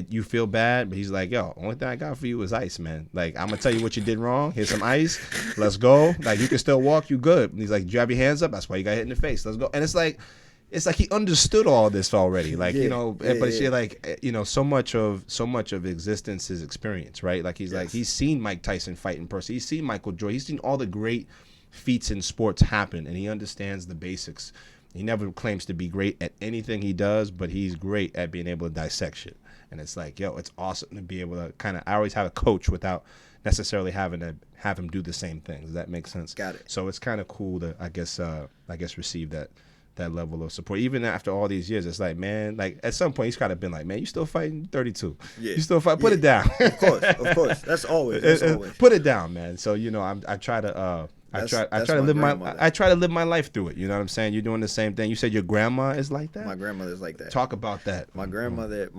you feel bad, but he's like, yo, only thing I got for you is ice, man. Like, I'm gonna tell you what you did wrong. Here's some ice. Let's go. Like, you can still walk. You good. And he's like, do you have your hands up? That's why you got hit in the face. Let's go. And it's like he understood all this already. Like, you know, but it's like, you know, so much of existence is experience, right? Like he's seen Mike Tyson fight in person. He's seen Michael Jordan. He's seen all the great feats in sports happen, and he understands the basics. He never claims to be great at anything he does, but he's great at being able to dissect shit. And it's like, yo, it's awesome to be able to kind of, I always have a coach without necessarily having to have him do the same thing. Does that make sense? Got it. So it's kind of cool to, I guess, receive that level of support. Even after all these years, it's like, man, like at some point he's kind of been like, man, you still fighting 32. Yeah. You still fight, put it down. Of course. That's always. Put it down, man. So, you know, I try to, I try to live my life through it. You know what I'm saying? You're doing the same thing. You said your grandma is like that? My grandmother's like that. Talk about that. My grandmother,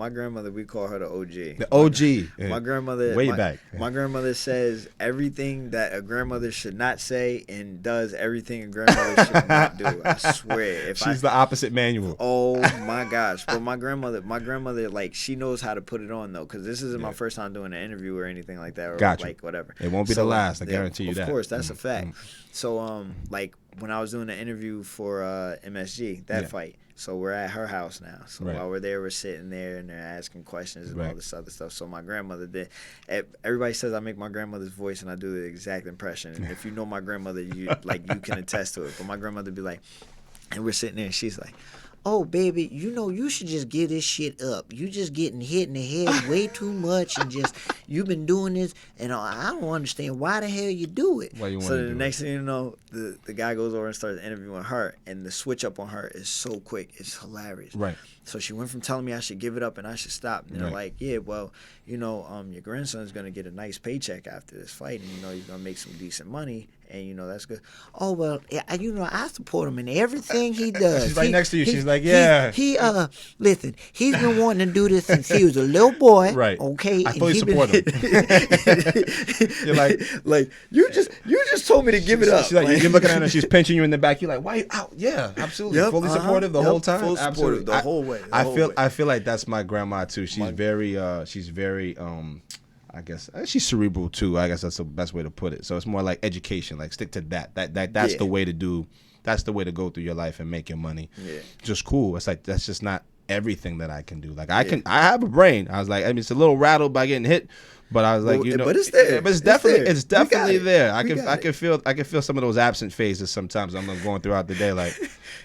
we call her the OG. The OG. My grandmother, way back. My grandmother says everything that a grandmother should not say and does everything a grandmother should not do. I swear. She's the opposite manual. Oh my gosh. But my grandmother, like, she knows how to put it on though, because this isn't my first time doing an interview or anything like that, or like whatever. It won't be the last. I guarantee you that. Of course, that's a fact. So like when I was doing the interview for MSG, that fight, so we're at her house now. So while we're there, we're sitting there and they're asking questions and all this other stuff. So my grandmother did. Everybody says I make my grandmother's voice and I do the exact impression. And if you know my grandmother, you can attest to it. But my grandmother be like, and we're sitting there and she's like, oh, baby, you know, you should just give this shit up. You just getting hit in the head way too much and just, you've been doing this, and I don't understand why the hell you do it. Why you want so to do the next thing you know, the guy goes over and starts interviewing her, and the switch up on her is so quick. It's hilarious. Right. So she went from telling me I should give it up and I should stop. And they're like, yeah, well, you know, your grandson's going to get a nice paycheck after this fight, and, you know, you're going to make some decent money, and, you know, that's good. Oh, well, you know, I support him in everything he does. She's right next to you. She's like, yeah. Listen, he's been wanting to do this since he was a little boy. Right. Okay. I fully support him. You're like, you just told me to give it up. She's like, you're looking at her, she's pinching you in the back. You're like, why? Yeah, absolutely. Yep, fully supportive the whole time. Full Absolutely. The whole way. I feel like that's my grandma too. She's very I guess she's cerebral too. I guess that's the best way to put it. So it's more like education. Like stick to that. That's the way to do. That's the way to go through your life and make your money. Yeah. Just cool. It's like that's just not everything that I can do. Like I have a brain. I was like, I mean, it's a little rattled by getting hit, but I was like, you know, but it's there. Yeah, but it's definitely there. I can feel some of those absent phases sometimes. I'm going throughout the day, like,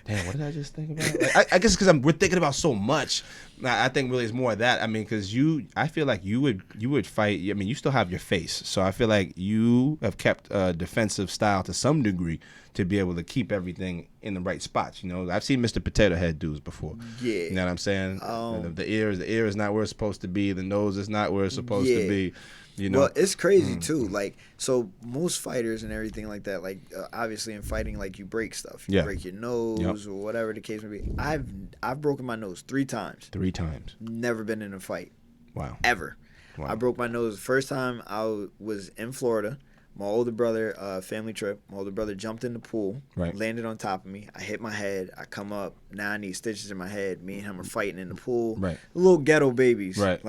damn, what did I just think about? Like, I guess because we're thinking about so much. I think really it's more of that. I mean, because I feel like you would fight. I mean, you still have your face, so I feel like you have kept a defensive style to some degree to be able to keep everything in the right spots. You know, I've seen Mr. Potato Head dudes before. Yeah, you know what I'm saying? The ear is not where it's supposed to be. The nose is not where it's supposed to be. You know? Well, it's crazy too. Like, so most fighters and everything like that, like obviously in fighting, like you break stuff. You break your nose or whatever the case may be. I've broken my nose 3 times. 3 times. Never been in a fight. Wow. Ever. Wow. I broke my nose the first time I was in Florida. My older brother, family trip, my older brother jumped in the pool, landed on top of me. I hit my head. I come up. Now I need stitches in my head. Me and him are fighting in the pool. Right. Little ghetto babies. Right.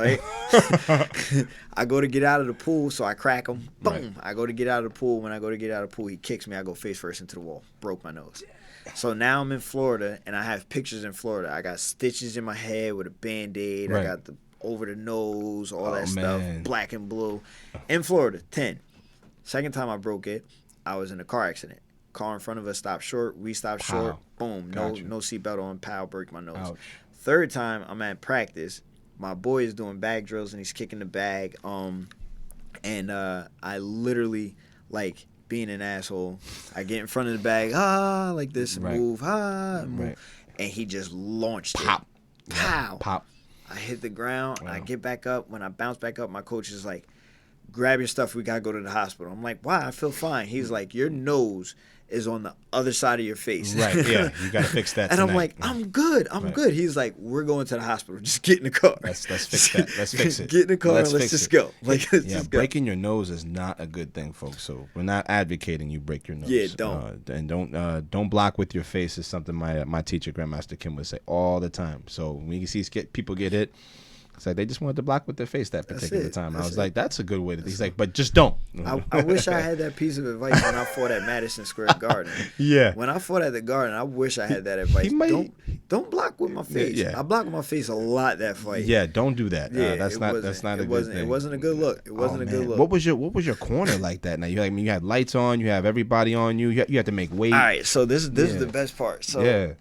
I go to get out of the pool, so I crack him. Boom. Right. I go to get out of the pool. When I go to get out of the pool, he kicks me. I go face first into the wall. Broke my nose. So now I'm in Florida, and I have pictures in Florida. I got stitches in my head with a Band-Aid. I got the over the nose, all that stuff, black and blue. In Florida, 10. Second time I broke it, I was in a car accident. Car in front of us stopped short. We stopped short. Boom. No seatbelt on. Pow, break my nose. Ouch. Third time, I'm at practice. My boy is doing bag drills, and he's kicking the bag. And I literally, like, being an asshole, I get in front of the bag, like this, and move, and move. And he just launched Pop. it. Pow. Pop. I hit the ground. Wow. I get back up. When I bounce back up, my coach is like, grab your stuff, we gotta go to the hospital. I'm like, why? I feel fine. He's like, your nose is on the other side of your face. Right, yeah. You got to fix that And tonight. I'm like, I'm good. I'm good. He's like, we're going to the hospital. Just get in the car. Let's fix that. Let's fix it. Get in the car and let's just go. Like, let's just go. Breaking your nose is not a good thing, folks. So we're not advocating you break your nose. Yeah, don't. And don't block with your face is something my teacher, Grandmaster Kim, would say all the time. So when you see people get hit, it's like they just wanted to block with their face that particular time. I was like, that's a good way to. He's like, but just don't. I wish I had that piece of advice when I fought at Madison Square Garden. Yeah. When I fought at the Garden, I wish I had that advice. Don't block with my face. Yeah. I blocked with my face a lot that fight. Yeah, don't do that. Yeah, that's not a good thing. It wasn't a good look. It wasn't a good look. What was your corner like that? Now you had lights on, you have everybody on you. You had to make weight. All right, so this is the best part. So yeah.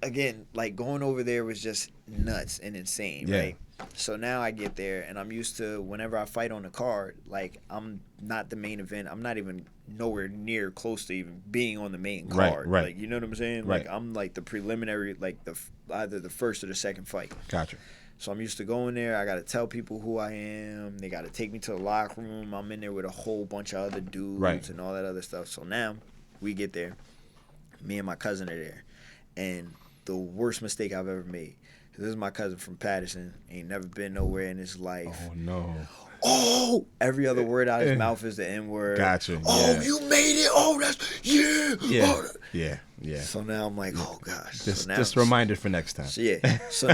Again, like going over there was just nuts and insane, right? So now I get there and I'm used to whenever I fight on the card, like I'm not the main event. I'm not even nowhere near close to even being on the main card. Right. Like, you know what I'm saying? Right. Like I'm like the preliminary, like either the first or the second fight. Gotcha. So I'm used to going there. I got to tell people who I am. They got to take me to the locker room. I'm in there with a whole bunch of other dudes and all that other stuff. So now we get there. Me and my cousin are there. And the worst mistake I've ever made. This is my cousin from Patterson. Ain't never been nowhere in his life. Oh, no. Oh! Every other word out of his mouth is the N-word. Gotcha. Oh, you made it. Oh, that's, yeah. Yeah. Oh, Yeah. So now I'm like, oh, gosh. Just a reminder for next time. So, yeah. So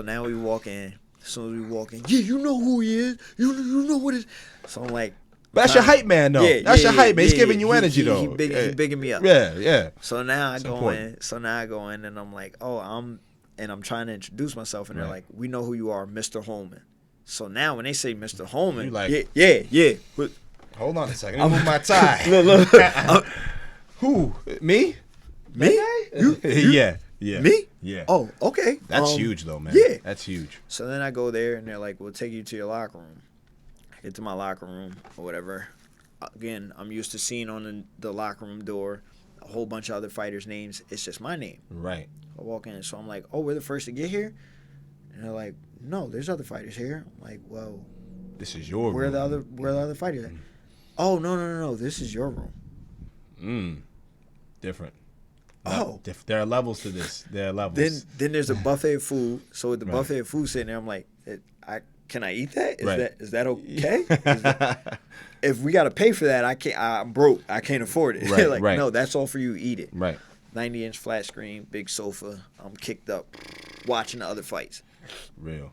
now we walk in. As soon as we walk in, yeah, you know who he is. You know what it is. So I'm like, that's your hype man, though. Yeah, that's your hype man. He's giving you energy, though. He bigging me up. Yeah. So now I go in, and I'm like, I'm trying to introduce myself, and they're like, we know who you are, Mr. Holman. So now when they say Mr. Holman, you like, yeah. Hold on a second. I'm with my tie. Look. Who? Me? You? Yeah. Me? Yeah. Oh, okay. That's huge, though, man. Yeah. That's huge. So then I go there, and they're like, we'll take you to your locker room. I get to my locker room or whatever. Again, I'm used to seeing on the locker room door a whole bunch of other fighters' names. It's just my name. Right. I walk in, so I'm like, oh, we're the first to get here? And they're like, no, there's other fighters here. I'm like, well, this is your room. Where are the other fighters at? Oh, no, this is your room. Different. Oh. There are levels to this. There are levels. Then there's a buffet of food. So with the buffet of food sitting there, I'm like, can I eat that? Is that okay? If we got to pay for that, I'm broke. I can't afford it. Right. No, that's all for you. Eat it. Right. 90-inch flat screen, big sofa. I'm kicked up, watching the other fights. Real.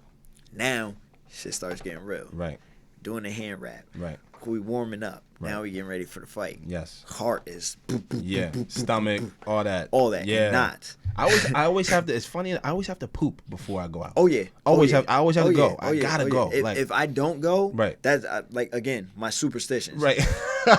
Now, shit starts getting real. Right. Doing the hand wrap. Right. We warming up. Right. Now we getting ready for the fight. Yes. Heart is. Boop, boop, yeah. boop, boop, stomach. boop, All that. All that. Yeah. And knots. I always have to. It's funny. I always have to poop before I go out. Oh yeah. I always have to go. I gotta go. If I don't go, right. That's like again my superstitions. Right.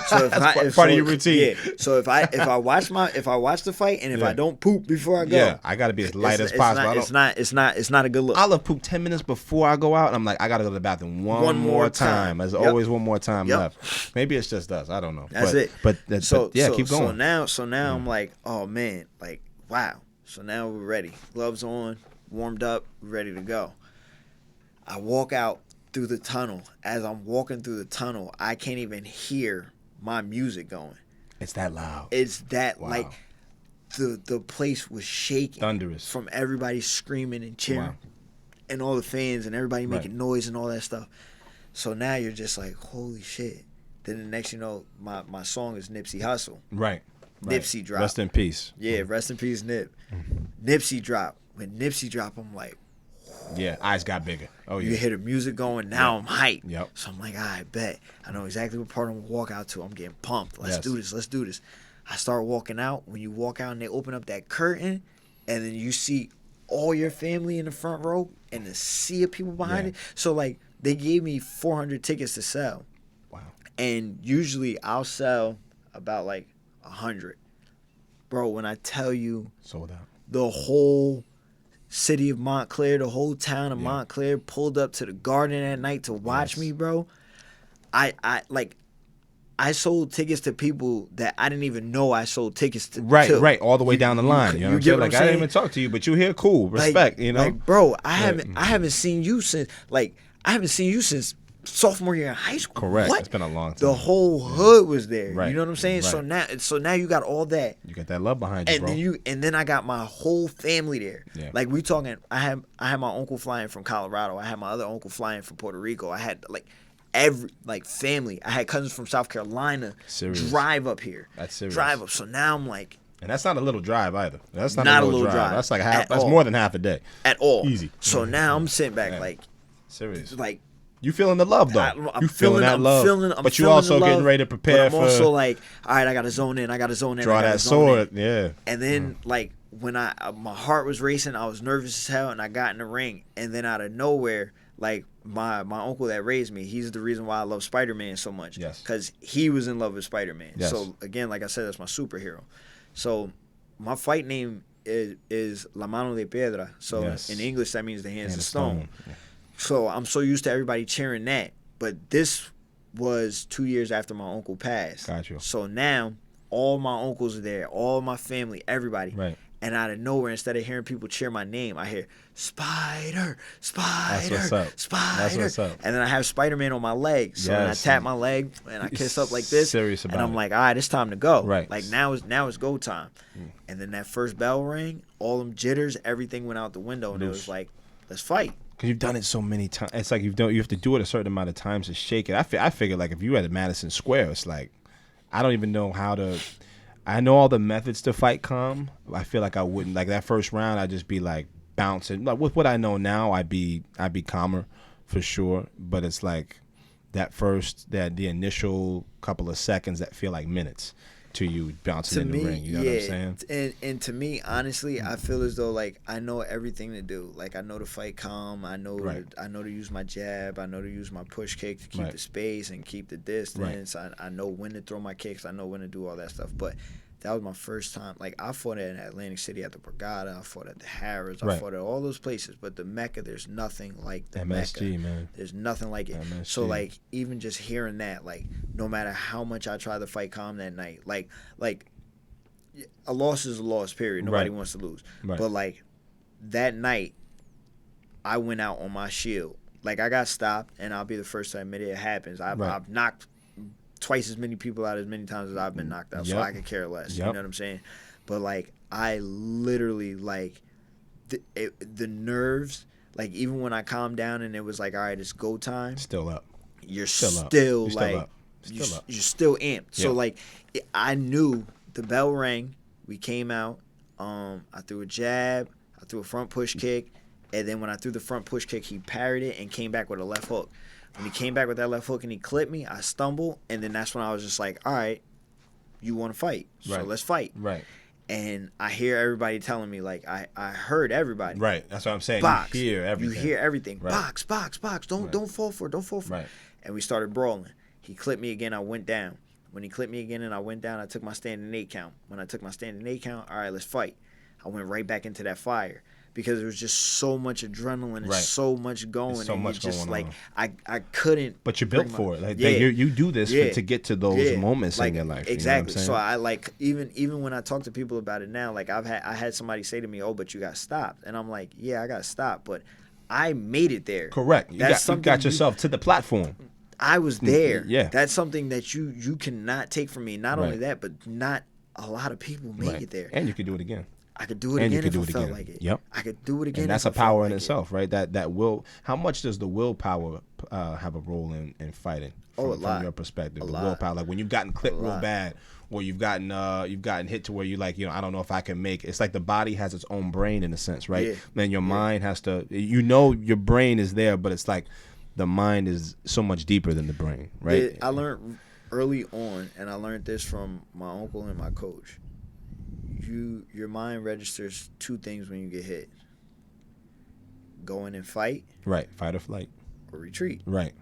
So that's part of your routine. Yeah. So if I watch the fight and if I don't poop before I go, I gotta be as light as possible. It's not a good look. I'll have pooped 10 minutes before I go out, and I'm like, I gotta go to the bathroom one more time. There's always one more time left. Maybe it's just us. I don't know. That's it. But keep going. So now I'm like, oh man, like wow. So now we're ready. Gloves on, warmed up, ready to go. I walk out through the tunnel. As I'm walking through the tunnel, I can't even hear my music going. It's that loud. It's that like the place was shaking. Thunderous. From everybody screaming and cheering. And all the fans and everybody making noise and all that stuff. So now you're just like, holy shit. Then the next you know, my song is Nipsey Hussle. Right. Nipsey drop. Rest in peace. Yeah, rest in peace, Nip. Nipsey drop. When Nipsey drop, I'm like, yeah, eyes got bigger. Oh yeah. You hear the music going. Now I'm hyped. Yep. So I'm like, I bet. I know exactly what part I'm gonna walk out to. I'm getting pumped. Let's do this. I start walking out. When you walk out and they open up that curtain, and then you see all your family in the front row and the sea of people behind it. So like they gave me 400 tickets to sell. Wow. And usually I'll sell about like 100. Bro, when I tell you sold out. The whole city of Montclair, the whole town of Montclair pulled up to the Garden at night to watch me, bro. I sold tickets to people that I didn't even know I sold tickets to. Right, all the way down the line. You know what I'm saying? Like, I didn't even talk to you, but you here, cool, respect, you know? Like, bro, I haven't seen you since sophomore year in high school. Correct. What? It's been a long time. The whole hood was there. Right. You know what I'm saying? Right. So now you got all that. You got that love behind you, And bro. then I got my whole family there. Yeah. Like we talking, I had my uncle flying from Colorado. I had my other uncle flying from Puerto Rico. I had every family. I had cousins from South Carolina drive up here. That's serious. Drive up. So now I'm like, and that's not a little drive either. That's not Not a little drive. That's like half. That's all. more than half a day. at all. Easy. So now I'm sitting back Yeah. serious. You feeling the love though. I'm you feeling that love. But you feeling also the love, getting ready to prepare but I'm for also all right, I got to zone in. I got to zone in. draw I gotta that zone in. sword. Yeah. And then when my heart was racing, I was nervous as hell, and I got in the ring, and then out of nowhere, my uncle that raised me, he's the reason why I love Spider-Man so much. Yes. Because he was in love with Spider-Man. Yes. So again, like I said, that's my superhero. So my fight name is La Mano de Piedra. So Yes. in English, that means the hands And of a stone. Yeah. So I'm so used to everybody cheering that. But this was 2 years after my uncle passed. Got you. So now all my uncles are there, all my family, everybody. Right. And out of nowhere, instead of hearing people cheer my name, I hear Spider, Spider, That's what's up. Spider. That's what's up. And then I have Spider-Man on my leg. So then I Yes. tap my leg and I kiss up like this. Serious and about I'm it. like, all right, it's time to go. Right. Like now it's go time. And then that first bell rang, all them jitters, everything went out the window, and it was like, let's fight. Because you've done it so many times. It's like you have to do it a certain amount of times to shake it. I figure like if you at Madison Square, it's like I don't even know how to. I know all the methods to fight calm. I feel like I wouldn't like that first round. I'd just be like bouncing. Like with what I know now, I'd be calmer for sure. But it's like the initial couple of seconds that feel like minutes to you bouncing in the ring. You know what I'm saying? And to me, honestly, I feel as though I know everything to do. Like I know to fight calm. I know to use my jab. I know to use my push kick to keep the space and keep the distance. I know when to throw my kicks. I know when to do all that stuff. But that was my first time. Like I fought in Atlantic City at the Borgata. I fought at the Harrods. I fought at all those places. But the Mecca, there's nothing like the MSG, Mecca. man. There's nothing like it. MSG. So even just hearing that, no matter how much I try to fight calm that night, a loss is a loss, period. Nobody wants to lose. Right. But that night, I went out on my shield. I got stopped, and I'll be the first to admit it happens. I've knocked twice as many people out as many times as I've been knocked out, so I could care less. You know what I'm saying? But I literally the nerves. Even when I calmed down and it was all right, it's go time. Still up. You're still up. You're still amped. So I knew the bell rang. We came out. I threw a jab. I threw a front push kick, and then when I threw the front push kick, he parried it and came back with a left hook. When he came back with that left hook and he clipped me, I stumbled, and then that's when I was just like, all right, you want to fight, so let's fight. Right. And I hear everybody telling me, I heard everybody. Right. That's what I'm saying. Box. You hear everything. You hear everything. Right. Box, box, box. Don't fall for it. Don't fall for it. Right. And we started brawling. He clipped me again. I went down. When he clipped me again and I went down, I took my standing 8 count. When I took my standing 8 count, all right, let's fight. I went right back into that fire because there was just so much adrenaline and so much going. There's so and much just going on. I couldn't. But you're built for it. You do this to get to those moments in your life. Exactly. You know what I'm So I even when I talk to people about it now, I had somebody say to me, "Oh, but you got stopped," and I'm like, "Yeah, I got stopped, but I made it there." Correct. You got yourself to the platform. I was there. Yeah. That's something that you cannot take from me. Not only that, but not a lot of people make it there. And you can do it again. I could do it again if I felt like it. Yep. I could do it again. And that's a power in itself, right? That will. How much does the willpower have a role in fighting? From from your perspective, the willpower. When you've gotten clipped real bad, or you've gotten hit to where you I don't know if I can make. It's like the body has its own brain in a sense, right? Yeah. Then your mind has to. Your brain is there, but it's like the mind is so much deeper than the brain, right? I learned early on, and I learned this from my uncle and my coach. Your mind registers 2 things when you get hit: go in and fight, right? Fight or flight, or retreat, right?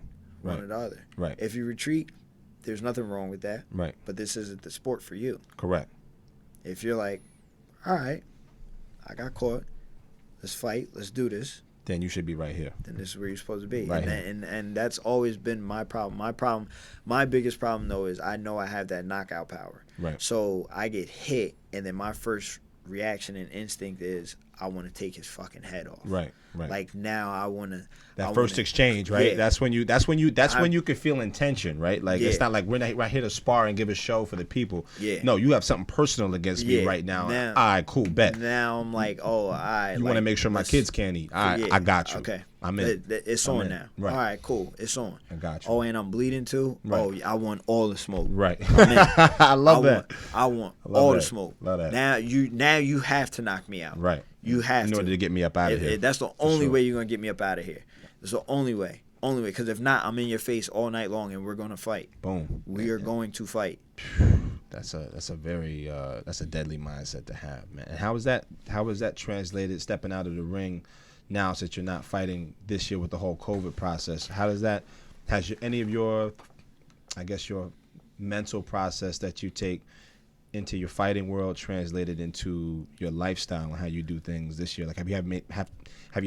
One or the other, right? If you retreat, there's nothing wrong with that, right? But this isn't the sport for you, correct? If you're like, all right, I got caught, let's fight, let's do this, then you should be right here. Then this is where you're supposed to be. Right. And that's always been my problem. My biggest problem though is I know I have that knockout power. Right. So I get hit, and then my first reaction and instinct is I want to take his fucking head off. Right. Like now I want to. That first exchange, right? Yeah. That's when you could feel intention, right? Like it's not like we're not right here to spar and give a show for the people. Yeah. No, you have something personal against me right now. All right, cool, bet. Now I'm like, oh, all right. You want to make sure my kids can't eat. All right, I got you. Okay. I'm in. It's on now. Right. All right, cool. It's on. I got you. Oh, and I'm bleeding too. Right. Oh, I want all the smoke. Right. I love that. I want all the smoke. Love that. Now you have to knock me out. Right. You have in order to get me up out of here. That's the only way you're gonna get me up out of here. It's the only way. Because if not, I'm in your face all night long, and we're gonna fight. Boom. We are going to fight. That's a very that's a deadly mindset to have, man. And how is that translated stepping out of the ring now since you're not fighting this year with the whole COVID process? Has any of your, I guess, your mental process that you take into your fighting world translated into your lifestyle and how you do things this year? Like, have you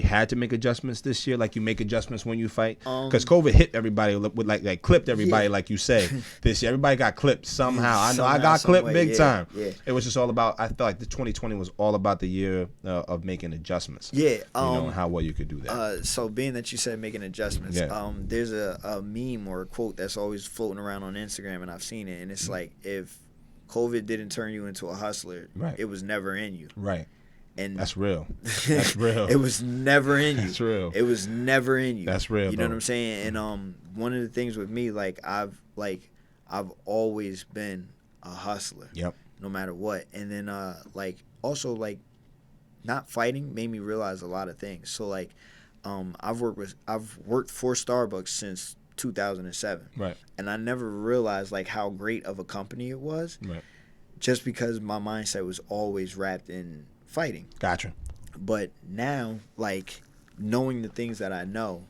had to make adjustments this year? Like, you make adjustments when you fight? Because COVID hit everybody with like clipped everybody, like you say. This year, everybody got clipped somehow. I know I got clipped big time. Yeah. It was just all about. I felt like the 2020 was all about the year of making adjustments. Yeah. You know how well you could do that. So being that you said making adjustments, there's a meme or a quote that's always floating around on Instagram, and I've seen it, and it's like, if COVID didn't turn you into a hustler, it was never in you. Right. And that's real. That's real. It was never in you. That's real. It was never in you. That's real. You know what I'm saying? And one of the things with me, I've always been a hustler. Yep. No matter what. And then also not fighting made me realize a lot of things. So I've worked for Starbucks since 2007. Right. And I never realized how great of a company it was. Right. Just because my mindset was always wrapped in fighting. Gotcha. But now, knowing the things that I know,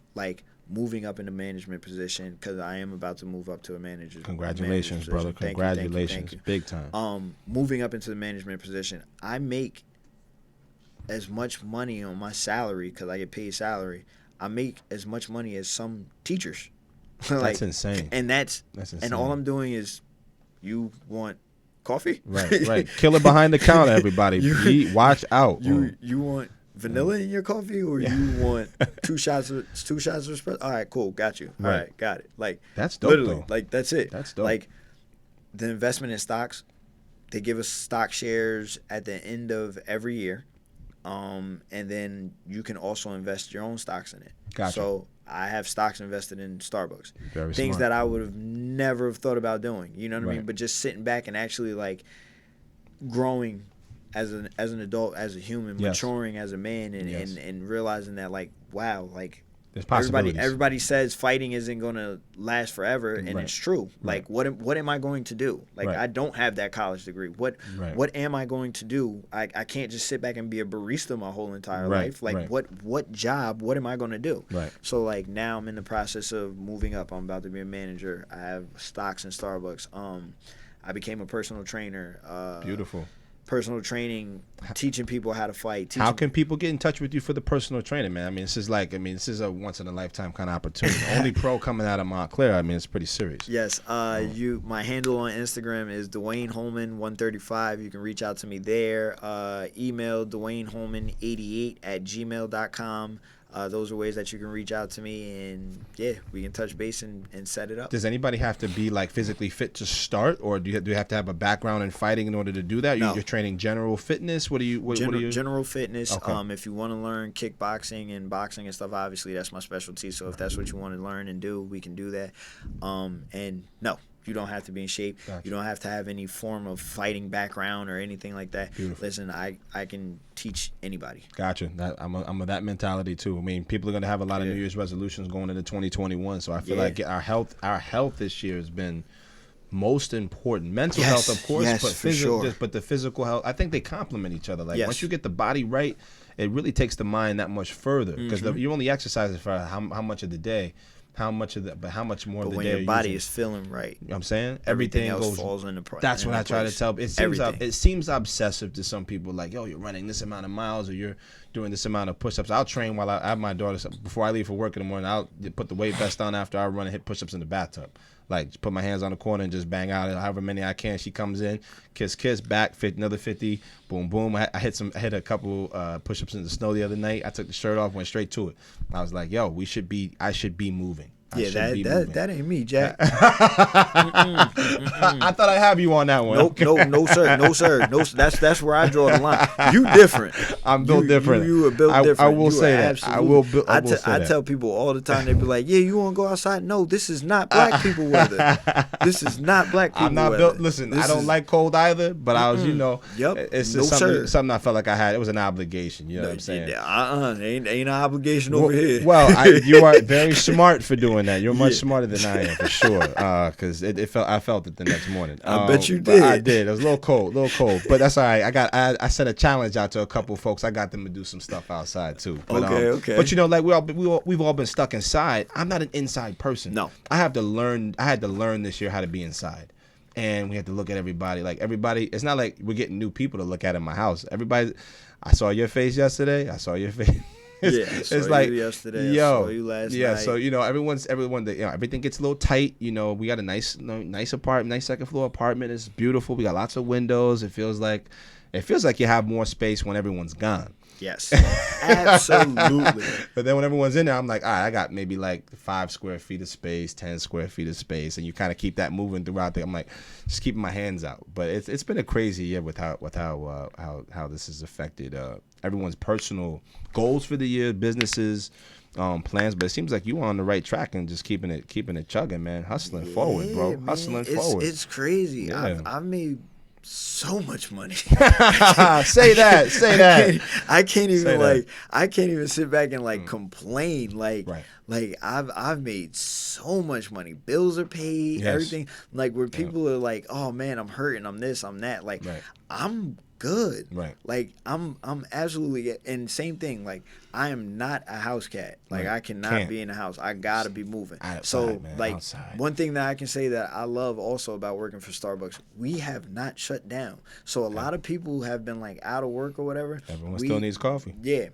moving up in the management position, because I am about to move up to a manager. Congratulations, brother. Congratulations. Thank you. Big time. Moving up into the management position, I make as much money on my salary, because I get paid salary. I make as much money as some teachers. That's insane. And that's insane. And all I'm doing is, you want coffee? Right. Killer behind the counter, everybody. Watch out. You want vanilla in your coffee, or you want two shots of espresso? All right, cool, got you. All right, got it. That's dope. Literally, though. That's it. That's dope. The investment in stocks, they give us stock shares at the end of every year, and then you can also invest your own stocks in it. Gotcha. So I have stocks invested in Starbucks. Very Things smart. that I would have never have thought about doing. You know what I mean? But just sitting back and actually growing as an adult, as a human, maturing as a man, and realizing that wow, there's possibilities. Everybody says fighting isn't gonna last forever, and it's true. What am I going to do? I don't have that college degree. What am I going to do? I can't just sit back and be a barista my whole entire life. What job? What am I going to do? Right. So now I'm in the process of moving up. I'm about to be a manager. I have stocks in Starbucks. I became a personal trainer. Beautiful. Personal training, teaching people how to fight. How can people get in touch with you for the personal training, man? This is a once in a lifetime kind of opportunity. Only pro coming out of Montclair. It's pretty serious. Yes. My handle on Instagram is Dwayne Holman 135. You can reach out to me there. Email DwayneHolman88@gmail.com. Those are ways that you can reach out to me, and we can touch base and set it up. Does anybody have to be physically fit to start, or do you have to have a background in fighting in order to do that? No. You're training general fitness. What are you? General fitness. Okay. If you want to learn kickboxing and boxing and stuff, obviously that's my specialty. So if that's what you want to learn and do, we can do that. And no. You don't have to be in shape. Gotcha. You don't have to have any form of fighting background or anything like that. Beautiful. Listen, I can teach anybody. Gotcha. I'm of that mentality too. People are going to have a lot of New Year's resolutions going into 2021. So I feel like our health this year has been most important. Mental health, of course, but the physical health, I think they complement each other. Once you get the body right, it really takes the mind that much further, because you only exercise it for how much of the day. How much more of the day? When your body is feeling right, you know what I'm saying? Everything else goes, falls into place. That's what I try to tell. It seems obsessive to some people. You're running this amount of miles, or you're doing this amount of push-ups. I'll train while I have my daughter. Before I leave for work in the morning, I'll put the weight vest on after I run and hit push-ups in the bathtub. Like put my hands on the corner and just bang out however many I can. She comes in, kiss, back, another 50, boom, boom. I hit a couple push-ups in the snow the other night. I took the shirt off, went straight to it. I was like, yo, I should be moving. That ain't me, Jack. I thought I have you on that one. Nope, no, sir. That's where I draw the line. You different. I'm built different. You are built different. I will say that. I tell people all the time. They be like, "Yeah, you want to go outside?" No, this is not black people weather. This is not black people. I'm not weather. built. Listen, I don't like cold either. But I was, Yep. It's just something I felt like I had. It was an obligation. You know what I'm saying? Ain't an obligation over here. Well, you are very smart for doing that. You're much smarter than I am for sure. Because I felt it the next morning. I bet you did. I did. It was a little cold, but that's all right. I set a challenge out to a couple folks. I got them to do some stuff outside too. But, okay. But like we've all been stuck inside. I'm not an inside person. No. I had to learn this year how to be inside. And we had to look at everybody. Like everybody, it's not like we're getting new people to look at in my house. Everybody, I saw your face yesterday. I saw your face. It's like you yesterday. I saw you last night. So everyone. Everything gets a little tight. We got a nice apartment, nice second floor apartment. It's beautiful. We got lots of windows. It feels like you have more space when everyone's gone. Yes, absolutely. But then when everyone's in there, I'm like, all right, I got maybe like 5 square feet of space, 10 square feet of space, and you kind of keep that moving throughout there. I'm like, just keeping my hands out. But it's been a crazy year with how this has affected everyone's personal goals for the year, businesses, plans. But it seems like you are on the right track and just keeping it chugging, man. Hustling forward, bro. Man. Hustling forward. It's crazy. Yeah. I've made so much money. Say that. I can't even sit back and complain. Like I've made so much money. Bills are paid, everything. Like where people are like, oh man, I'm hurting, I'm this, I'm that. Like I'm good. Right. Like I'm absolutely, and same thing. Like I am not a house cat. Like I cannot be in the house. I gotta be moving. Outside, man, outside. One thing that I can say that I love also about working for Starbucks, we have not shut down. So a lot of people who have been like out of work or whatever. Everyone still needs coffee. Yeah.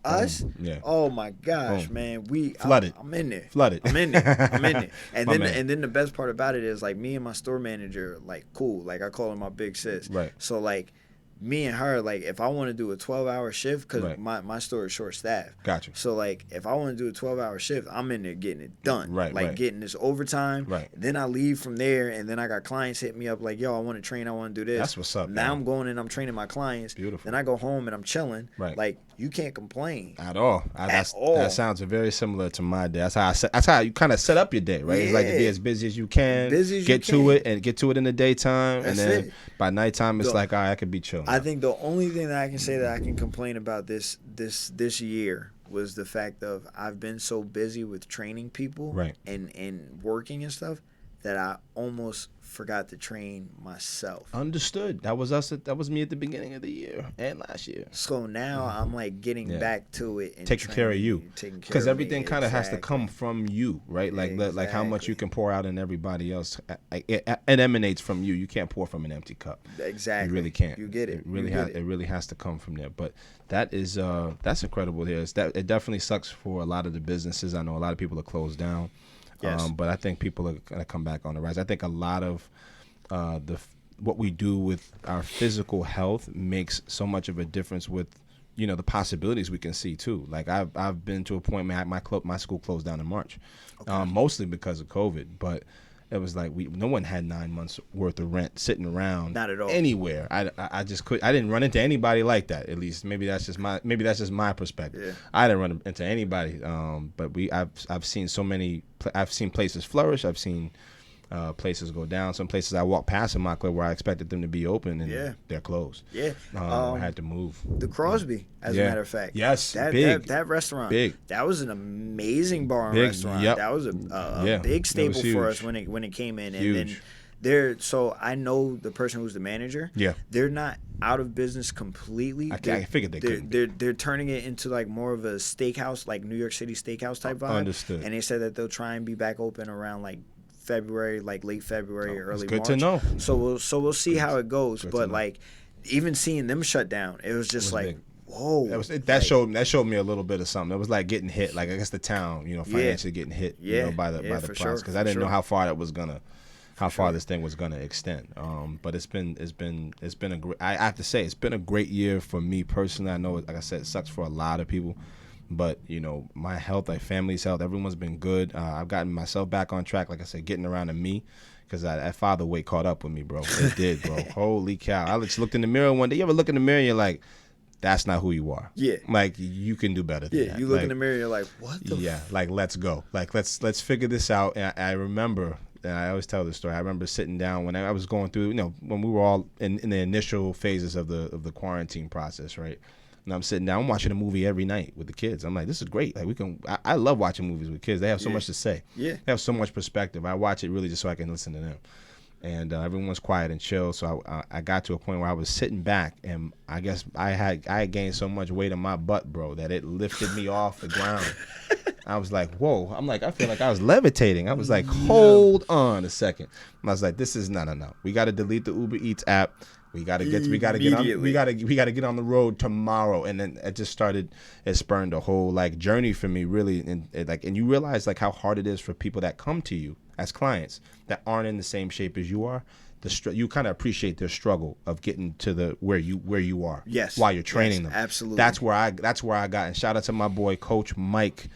Us? Yeah. Oh my gosh, man. Flooded. I'm in there. Flooded. I'm in there. And then the best part about it is like me and my store manager, like cool. Like I call her my big sis. Right. So like me and her, like if I want to do a 12-hour shift, because my store is short staffed. Gotcha. So like if I want to do a 12-hour shift, I'm in there getting it done. Right. Getting this overtime. Right. Then I leave from there, and then I got clients hit me up like, yo, I want to train, I want to do this. That's what's up. Now man. I'm going and I'm training my clients. Beautiful. Then I go home and I'm chilling. Right. Like you can't complain at all. At all. That sounds very similar to my day. That's how you kind of set up your day, right? Yeah. It's like to be as busy as you can. Get to it in the daytime, That's and then it. by nighttime it's like, all right, I could be chilling. I think the only thing that I can say that I can complain about this year was the fact of I've been so busy with training people and working and stuff that I almost forgot to train myself. Understood. That was us. That was me at the beginning of the year and last year. So now I'm like getting back to it and taking care of you, because everything kind of has to come from you, right? Like like how much you can pour out in everybody else. It emanates from you. You can't pour from an empty cup. Exactly. You really can't. You get it. It really has to come from there. But that is that's incredible. It definitely sucks for a lot of the businesses. I know a lot of people are closed down. Yes. But I think people are going to come back on the rise. I think a lot of what we do with our physical health makes so much of a difference with, the possibilities we can see too. Like I've been to a point where my school closed down in March, mostly because of COVID. But it was like no one had 9 months worth of rent sitting around. Not at all. Anywhere. I just I didn't run into anybody like that. At least maybe that's just my perspective. Yeah. I didn't run into anybody. But I've seen so many. I've seen places flourish. I've seen places go down. Some places I walked past in my club where I expected them to be open and they're closed. Yeah. I had to move. The Crosby, as a matter of fact. Yes. That restaurant. Big. That was an amazing bar and restaurant. Yep. That was a big staple for us when it came in. Huge. And then so I know the person who's the manager. Yeah. They're not out of business completely. I figured they could. They're turning it into like more of a steakhouse, like New York City steakhouse type vibe. Understood. And they said that they'll try and be back open around like February, like late February, early March. Good to know. So we'll see how it goes. But like even seeing them shut down, it was just like, big. Whoa. That showed me a little bit of something. It was like getting hit, like I guess the town, financially getting hit, by the process, because I didn't know how far that was gonna. How far this thing was gonna extend, but it's been a great. I have to say it's been a great year for me personally. I know, like I said, it sucks for a lot of people, but my health, like family's health, everyone's been good. I've gotten myself back on track, like I said, getting around to me, because that father weight caught up with me, bro. It did, bro. Holy cow! I just looked in the mirror one day. You ever look in the mirror and you're like, that's not who you are. Yeah. Like you can do better than that. Yeah, you look in the mirror and you're like, what the like let's go. Like let's figure this out. And I remember, and I always tell this story, I remember sitting down when I was going through, when we were all in the initial phases of the quarantine process, right? And I'm sitting down, I'm watching a movie every night with the kids. I'm like, this is great. Like I love watching movies with kids. They have so much to say. Yeah. They have so much perspective. I watch it really just so I can listen to them. And everyone's quiet and chill. So I got to a point where I was sitting back, and I guess I had gained so much weight in my butt, bro, that it lifted me off the ground. I was like, whoa. I'm like, I feel like I was levitating. I was like, hold on a second. And I was like, this is no. We got to delete the Uber Eats app. We got to get on the road tomorrow. And then it just started. It spurned a whole like journey for me, really. And you realize like how hard it is for people that come to you as clients that aren't in the same shape as you are. You kind of appreciate their struggle of getting to where you are. Yes. While you're training them. Absolutely. That's where I got. And shout out to my boy Coach Mike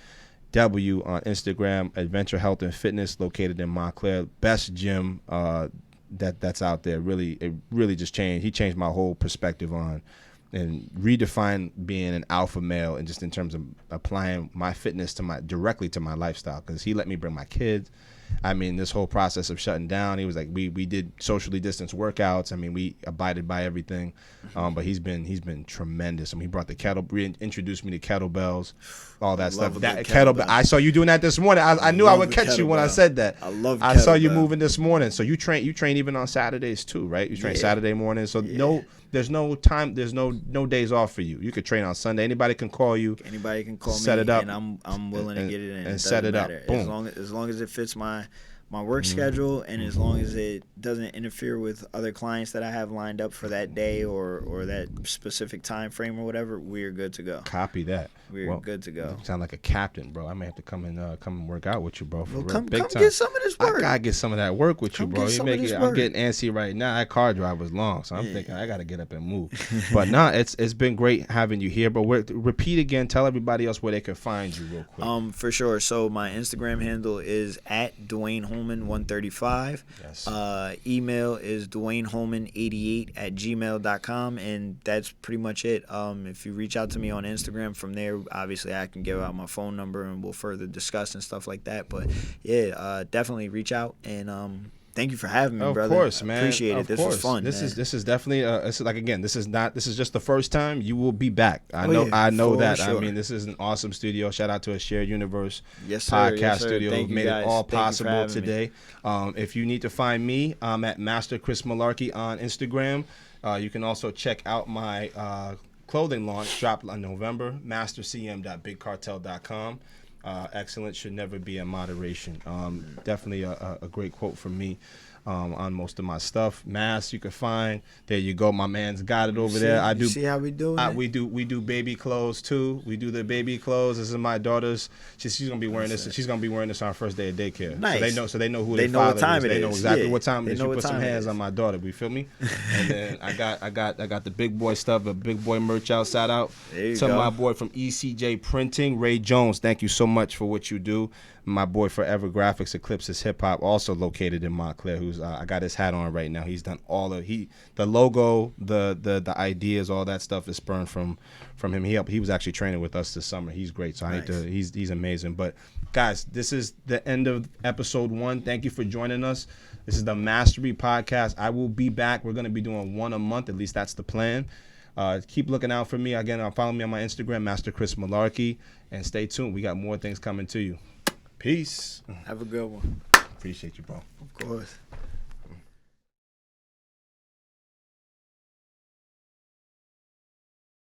W on Instagram, Adventure Health and Fitness, located in Montclair. Best gym that's out there. It really just changed. He changed my whole perspective on and redefined being an alpha male, and just in terms of applying my fitness directly to my lifestyle, because he let me bring my kids. I mean, this whole process of shutting down, he was like, we did socially distanced workouts. I mean, we abided by everything. But he's been tremendous. I mean, he brought the introduced me to kettlebells, all that stuff. That kettlebell. I saw you doing that this morning. I knew I would catch you when I said that. I saw you moving this morning. So you train even on Saturdays too, right? You train Saturday morning. So there's no time. There's no days off for you. You could train on Sunday. Anybody can call you. Anybody can call me. Set it up, and I'm willing to get it in. And set it up. Boom. As long as it fits my work schedule, and as long as it doesn't interfere with other clients that I have lined up for that day or that specific time frame or whatever, we're good to go. Copy that. We're good to go. You sound like a captain, bro. I may have to come and work out with you, bro. For come time. Get some of this work. I gotta get some of that work with you, bro. I'm getting antsy right now. That car drive was long, so I'm thinking I gotta get up and move. But it's been great having you here. But repeat again. Tell everybody else where they can find you, real quick. For sure. So my Instagram handle is @Dwayne Holman 135. Yes. Email is DwayneHolman88@gmail.com, and that's pretty much it. If you reach out to me on Instagram from there, obviously I can give out my phone number and we'll further discuss and stuff like that. But definitely reach out, and thank you for having me, brother. Of course, man. Appreciate it. This was fun. This is definitely this is just the first time. You will be back. I know that. Sure. I mean, this is an awesome studio. Shout out to a Shared Universe podcast studio who made it all possible today. If you need to find me, I'm at Master Chris Malarkey on Instagram. You can also check out my clothing launch dropped in November, mastercm.bigcartel.com. Excellence should never be in moderation. Definitely a great quote from me on most of my stuff. Masks you can find. There you go. My man's got it over there. See how we do it? We do baby clothes too. We do the baby clothes. This is my daughter's. She's gonna be wearing this. She's gonna be wearing this on her first day of daycare. Nice. So they know who their father is. They know exactly what time it is. You put some hands on my daughter. You feel me? And then I got the big boy stuff, the big boy merch out. Shout out to my boy from ECJ Printing, Ray Jones. Thank you so much for what you do. My boy Forever Graphics, Eclipses Hip Hop, also located in Montclair. Who's I got his hat on right now. He's done the logo, the ideas, all that stuff is spurned from him. He was actually training with us this summer. He's great. So nice. He's amazing. But guys, this is the end of episode 1. Thank you for joining us. This is the Mastery Podcast. I will be back. We're gonna be doing one a month. At least that's the plan. Keep looking out for me. Again, follow me on my Instagram, Master Chris Malarkey, and stay tuned. We got more things coming to you. Peace. Have a good one. Appreciate you, bro. Of course.